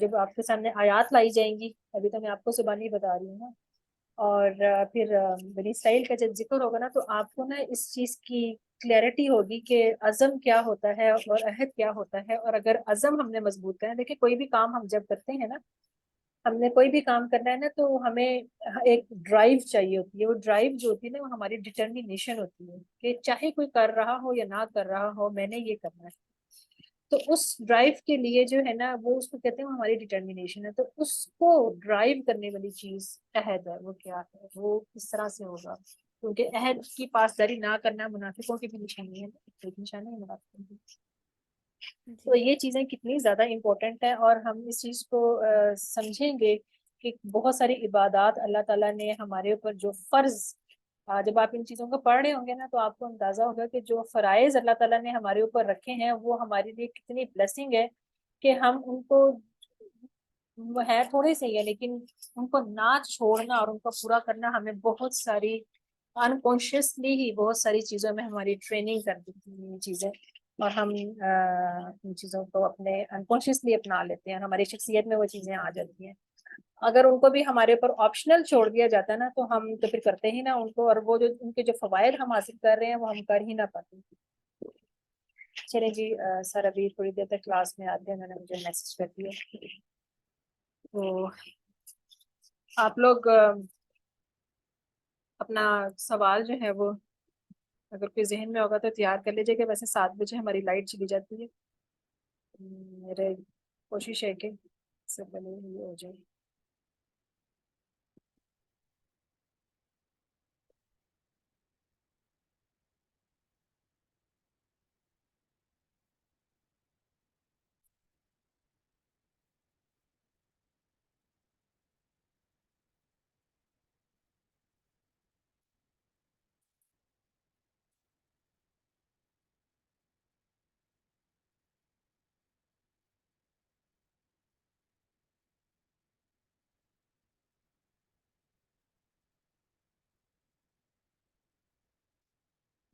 جب آپ کے سامنے آیات لائی جائیں گی، ابھی تو میں آپ کو زبانی بتا رہی ہوں نا، اور پھر بنی اسرائیل کا جب ذکر ہوگا نا تو آپ کو نا اس چیز کی کلیئرٹی ہوگی کہ عزم کیا ہوتا ہے اور عہد کیا ہوتا ہے. اور اگر عزم ہم نے مضبوط کرنا ہے، دیکھیں کوئی بھی کام ہم جب کرتے ہیں نا، ہم نے کوئی بھی کام کرنا ہے نا تو ہمیں ایک ڈرائیو چاہیے ہوتی ہے. وہ ڈرائیو جو ہوتی ہے نا وہ ہماری ڈٹرمینیشن ہوتی ہے کہ چاہے کوئی کر رہا ہو یا نہ کر رہا ہو میں نے یہ کرنا ہے. تو اس ڈرائیو کے لیے جو ہے نا وہ اس کو کہتے ہیں وہ ہماری ڈٹرمینیشن ہے. تو اس کو ڈرائیو کرنے والی چیز عہد ہے. وہ کیا ہے، وہ کس طرح سے ہوگا، کیونکہ عہد کی پاسداری نہ کرنا منافقوں کی بھی نشانی ہے، ایک نشانی ہے منافقوں کی۔ تو جی یہ چیزیں کتنی زیادہ امپورٹنٹ ہیں، اور ہم اس چیز کو سمجھیں گے کہ بہت ساری عبادات اللہ تعالیٰ نے ہمارے اوپر جو فرض، جب آپ ان چیزوں کو پڑھ رہے ہوں گے نا تو آپ کو اندازہ ہوگا کہ جو فرائض اللہ تعالیٰ نے ہمارے اوپر رکھے ہیں وہ ہمارے لیے کتنی بلیسنگ ہے کہ ہم ان کو، وہ ہے تھوڑے سے ہی ہے لیکن ان کو نہ چھوڑنا اور ان کو پورا کرنا ہمیں بہت ساری انکانشیسلی ہی بہت ساری چیزوں میں ہماری ٹریننگ کر دیتی ہیں یہ چیزیں، اور ہم ان چیزوں کو اپنے انکانشیسلی اپنا لیتے ہیں، ہماری شخصیت میں وہ چیزیں آ جاتی ہیں۔ اگر ان کو بھی ہمارے اوپر آپشنل چھوڑ دیا جاتا ہے نا تو ہم تو پھر کرتے ہی نا ان کو، اور وہ جو ان کے جو فوائد ہم حاصل کر رہے ہیں وہ ہم کر ہی نہ پاتے۔ چلیں جی، سر ابھی تھوڑی دیر تک کلاس میں آتے ہیں، میں نے مجھے میسج کر دیا، تو آپ لوگ اپنا سوال جو ہے وہ اگر کوئی ذہن میں ہوگا تو تیار کر لیجیے گا، ویسے 7 بجے ہماری لائٹ چلی جاتی ہے، میرے کوشش ہے کہ اس سے پہلے یہ ہو جائے۔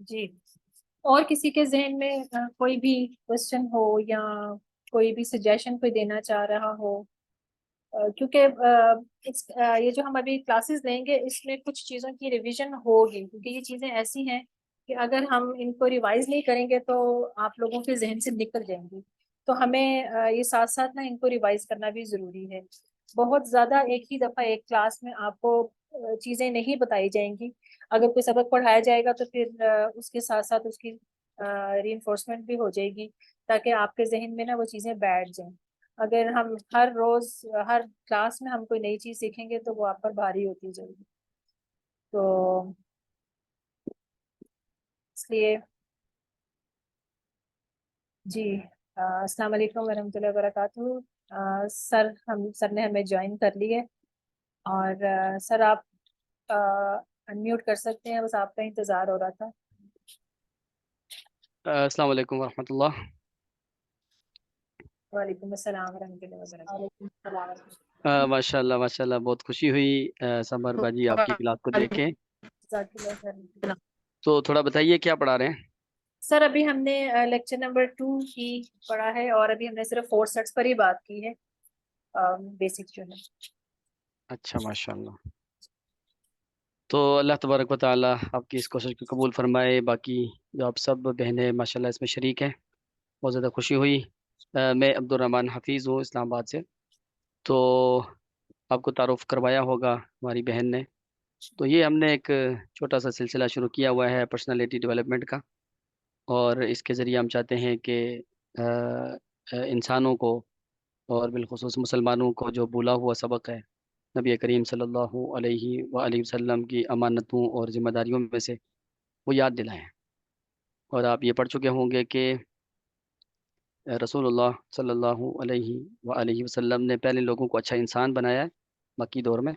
جی، اور کسی کے ذہن میں کوئی بھی کوشچن ہو یا کوئی بھی سجیشن کوئی دینا چاہ رہا ہو، کیونکہ یہ جو ہم ابھی کلاسز لیں گے اس میں کچھ چیزوں کی ریویژن ہوگی، کیونکہ یہ چیزیں ایسی ہیں کہ اگر ہم ان کو ریوائز نہیں کریں گے تو آپ لوگوں کے ذہن سے نکل جائیں گی، تو ہمیں یہ ساتھ ساتھ نا ان کو ریوائز کرنا بھی ضروری ہے۔ بہت زیادہ ایک ہی دفعہ ایک کلاس میں آپ کو چیزیں نہیں بتائی جائیں گی، اگر کوئی سبق پڑھایا جائے گا تو پھر اس کے ساتھ ساتھ اس کی ری انفورسمنٹ بھی ہو جائے گی تاکہ آپ کے ذہن میں نا وہ چیزیں بیٹھ جائیں۔ اگر ہم ہر روز ہر کلاس میں ہم کوئی نئی چیز سیکھیں گے تو وہ آپ پر بھاری ہوتی جائے گی، تو اس لیے جی، السلام علیکم ورحمۃ اللہ وبرکاتہ۔ سر نے ہمیں جوائن کر لی ہے، اور سر آپ انمیوٹ کر سکتے ہیں، بس آپ کا انتظار ہو رہا تھا۔ السلام علیکم ورحمۃ اللہ۔ وعلیکم السلام ورحمۃ اللہ وبرکاتہ۔ ماشاء اللہ ماشاء اللہ، بہت خوشی ہوئی سمر باجی آپ کی کلاس کو دیکھ کے۔ جزاک اللہ خیر۔ تو تھوڑا بتائیے کیا پڑھا رہے ہیں؟ سر ابھی ہم نے لیکچر نمبر 2 ہی پڑھا ہے، اور ابھی ہم نے صرف 4 سیٹس پر ہی بات کی ہے، بیسک جو ہے۔ اچھا ماشاء اللہ، تو اللہ تبارک و تعالیٰ آپ کی اس کوشش کو قبول فرمائے۔ باقی جو آپ سب بہنیں ماشاء اللہ اس میں شریک ہیں، بہت زیادہ خوشی ہوئی۔ میں عبد الرحمن حفیظ ہوں اسلام آباد سے، تو آپ کو تعارف کروایا ہوگا ہماری بہن نے۔ تو یہ ہم نے ایک چھوٹا سا سلسلہ شروع کیا ہوا ہے پرسنالٹی ڈیولپمنٹ کا، اور اس کے ذریعے ہم چاہتے ہیں کہ انسانوں کو اور بالخصوص مسلمانوں کو جو بھولا ہوا سبق ہے نبی کریم صلی اللہ علیہ وآلہ وسلم کی امانتوں اور ذمہ داریوں میں سے، وہ یاد دلائیں۔ اور آپ یہ پڑھ چکے ہوں گے کہ رسول اللہ صلی اللہ علیہ وآلہ وسلم نے پہلے لوگوں کو اچھا انسان بنایا ہے مکی دور میں،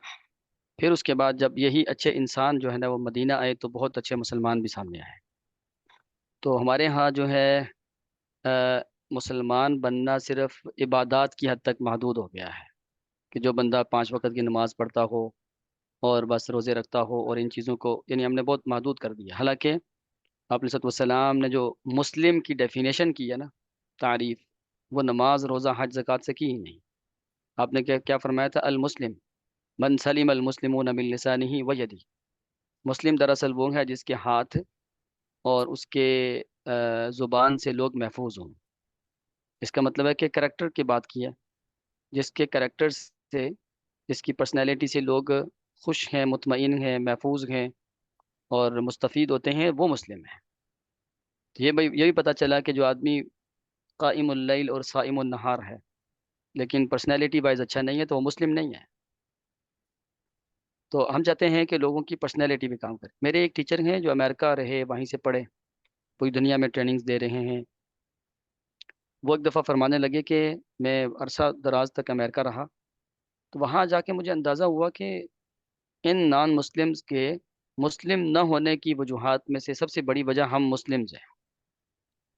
پھر اس کے بعد جب یہی اچھے انسان جو ہے نا وہ مدینہ آئے تو بہت اچھے مسلمان بھی سامنے آئے۔ تو ہمارے ہاں جو ہے مسلمان بننا صرف عبادات کی حد تک محدود ہو گیا ہے، کہ جو بندہ 5 وقت کی نماز پڑھتا ہو اور بس روزے رکھتا ہو، اور ان چیزوں کو یعنی ہم نے بہت محدود کر دیا۔ حالانکہ آپ علیہ والسلام نے جو مسلم کی ڈیفینیشن کی ہے نا، تعریف، وہ نماز روزہ حج زکوٰۃ سے کی ہی نہیں۔ آپ نے کیا فرمایا تھا؟ المسلم من سلم المسلمون من لسانہ و یدہ۔ مسلم دراصل وہ ہے جس کے ہاتھ اور اس کے زبان سے لوگ محفوظ ہوں۔ اس کا مطلب ہے کہ کریکٹر کی بات کی ہے، جس کے کریکٹر سے، جس کی پرسنالٹی سے لوگ خوش ہیں، مطمئن ہیں، محفوظ ہیں اور مستفید ہوتے ہیں، وہ مسلم ہیں۔ یہ بھی پتہ چلا کہ جو آدمی قائم اللیل اور صائم النہار ہے لیکن پرسنالٹی وائز اچھا نہیں ہے تو وہ مسلم نہیں ہے۔ تو ہم چاہتے ہیں کہ لوگوں کی پرسنالٹی پہ کام کریں. میرے ایک ٹیچر ہیں جو امریکہ رہے، وہیں سے پڑھے، پوری دنیا میں ٹریننگز دے رہے ہیں. وہ ایک دفعہ فرمانے لگے کہ میں عرصہ دراز تک امریکہ رہا، تو وہاں جا کے مجھے اندازہ ہوا کہ ان نان مسلمز کے مسلم نہ ہونے کی وجوہات میں سے سب سے بڑی وجہ ہم مسلمز ہیں.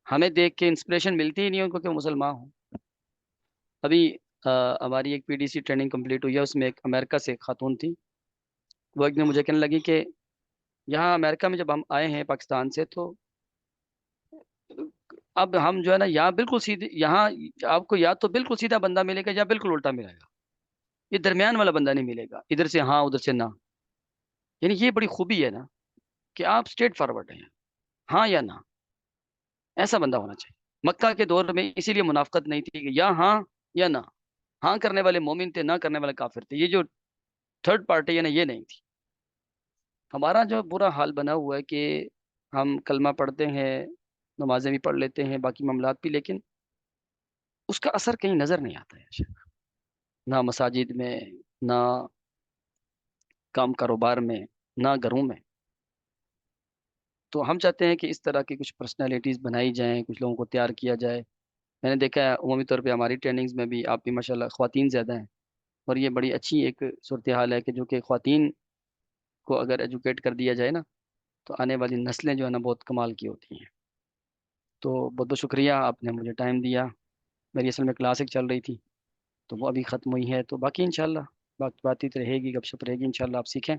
ہمیں دیکھ کے انسپریشن ملتی ہی نہیں ان کو کہ وہ مسلمان ہوں. ابھی ہماری ایک PDC ٹریننگ کمپلیٹ ہوئی ہے، اس میں ایک امریکہ سے ایک خاتون تھی. وہ ایک دن مجھے کہنے لگی کہ یہاں امریکہ میں جب ہم آئے ہیں پاکستان سے، تو اب ہم جو ہے نا یہاں بالکل سیدھے، یہاں آپ کو یا تو بالکل سیدھا بندہ ملے گا یا بالکل الٹا ملے گا. یہ درمیان والا بندہ نہیں ملے گا، ادھر سے ہاں ادھر سے نہ. یعنی یہ بڑی خوبی ہے نا کہ آپ اسٹریٹ فارورڈ ہیں، ہاں یا نہ، ایسا بندہ ہونا چاہیے. مکہ کے دور میں اسی لیے منافقت نہیں تھی کہ یا ہاں یا نہ. ہاں کرنے والے مومن تھے، نہ کرنے والے کافر تھے. یہ جو تھرڈ پارٹی ہے نا، یہ نہیں تھی. ہمارا جو برا حال بنا ہوا ہے کہ ہم کلمہ پڑھتے ہیں، نمازیں بھی پڑھ لیتے ہیں، باقی معاملات بھی، لیکن اس کا اثر کہیں نظر نہیں آتا ہے. نہ مساجد میں، نہ کام کاروبار میں، نہ گھروں میں. تو ہم چاہتے ہیں کہ اس طرح کی کچھ پرسنالٹیز بنائی جائیں، کچھ لوگوں کو تیار کیا جائے. میں نے دیکھا ہے عمومی طور پہ ہماری ٹریننگز میں بھی، آپ بھی ماشاءاللہ خواتین زیادہ ہیں، اور یہ بڑی اچھی ایک صورتحال ہے کہ جو کہ خواتین کو اگر ایجوکیٹ کر دیا جائے نا، تو آنے والی نسلیں جو ہے نا بہت کمال کی ہوتی ہیں. تو بہت بہت شکریہ، آپ نے مجھے ٹائم دیا. میری اصل میں کلاس ایک چل رہی تھی تو وہ ابھی ختم ہوئی ہے. تو باقی انشاءاللہ بات چیت رہے گی، گپ شپ رہے گی انشاءاللہ. آپ سیکھیں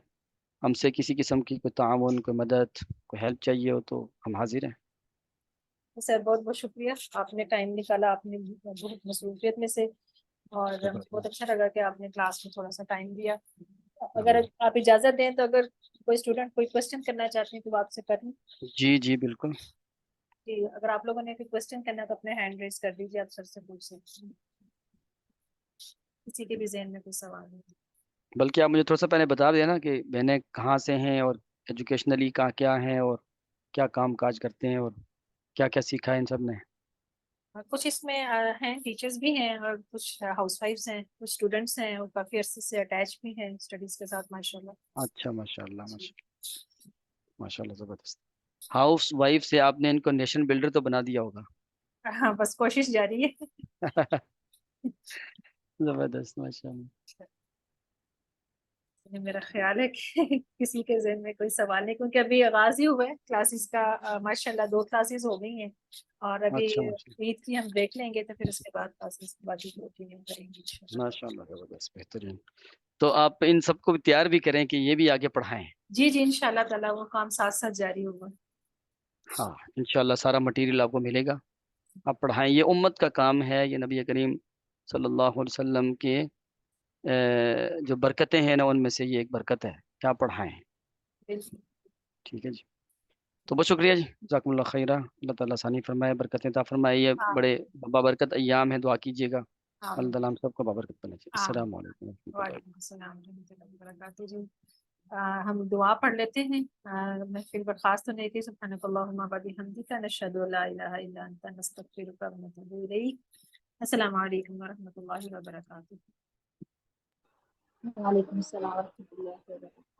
ہم سے کسی قسم کی کوئی تعاون، کوئی مدد، کوئی ہیلپ چاہیے ہو تو ہم حاضر ہیں. سر بہت بہت شکریہ، آپ نے ٹائم نکالا، آپ نے بہت مصروفیت میں سے، اور مجھے بہت اچھا لگا کہ آپ نے کلاس میں تھوڑا سا ٹائم دیا. اگر آپ اجازت دیں تو اگر کوئی اسٹوڈنٹ کوئی کوشچن کرنا چاہتے ہیں تو آپ سے کریں. جی جی بالکل. جی، اگر آپ لوگوں نے کوئی کوشچن کرنا تو اپنے ہینڈ ریز کر دیجیے، آپ سر سے پوچھ سکتے ہیں. کسی کے بھی ذہن میں کوئی سوال ہے؟ بلکہ آپ مجھے تھوڑا سا پہلے بتا دیں نا کہ بہنیں کہاں سے ہیں، اور ایجوکیشنلی کہاں کیا ہیں، اور کیا کام کاج کرتے ہیں، اور کیا کیا سیکھا ہے ان سب نے. کچھ اس میں ہیں ٹیچرز بھی ہیں، اور کچھ ہاؤس وائفز ہیں، کچھ اسٹوڈنٹس ہیں، اور کافی عرصے سے اٹیچ بھی ہیں اسٹڈیز کے ساتھ ماشاءاللہ. اچھا ماشاء اللہ، ماشاء اللہ زبردست. ہاؤس وائف سے آپ نے ان کو نیشن بلڈر تو بنا دیا ہوگا. ہاں، بس کوشش جاری ہے. زبردست ماشاء اللہ. میرا خیال ہے کہ کسی کے ذہن میں کوئی سوال نہیں، کیونکہ ابھی آغاز ہی ہوا ہے کلاسز کا. ماشاءاللہ 2 کلاسز ہو گئی ہیں، اور ابھی اچھا ماشاء عید کی ہم دیکھ لیں گے، تو پھر اس کے بعد کلاسز باقی کنٹینیو کریں گے انشاءاللہ. ماشاء اللہ زبردست، بہترین. تو آپ ان سب کو بھی تیار بھی کریں کہ یہ بھی آگے پڑھائیں. جی جی، انشاءاللہ تعالیٰ وہ کام ساتھ ساتھ جاری ہوگا. ہاں انشاءاللہ سارا مٹیریل آپ کو ملے گا، آپ پڑھائیں. یہ امت کا کام ہے، یہ نبی کریم صلی اللہ علیہ وسلم کے جو برکتیں ہیں نا، ان میں سے یہ ایک برکت ہے کہ آپ پڑھائیں. بالکل. ٹھیک ہے جی. تو بہت شکریہ جی، جزاکم اللہ خیرہ. اللہ تعالیٰ ثانی فرمائے، برکتیں عطا فرمائے. یہ ہاں بڑے بابرکت ایام ہیں، دعا کیجیے گا ہاں اللہ تعالیٰ ہم سب کو بابرکت بنا چاہیے. ہاں. السلام علیکم و رحمۃ اللہ. وعلیکم السلام ورحمۃ اللہ وبرکاتہ. جی، ہم دعا پڑھ لیتے ہیں. محفل برخاست ہونے کی. سبحانک اللہم و بحمدک، نشہد ان لا الہ الا انت، نستغفرک و نتوب الیک. السلام علیکم ورحمۃ اللہ وبرکاتہ. وعلیکم السلام ورحمۃ اللہ وبرکاتہ.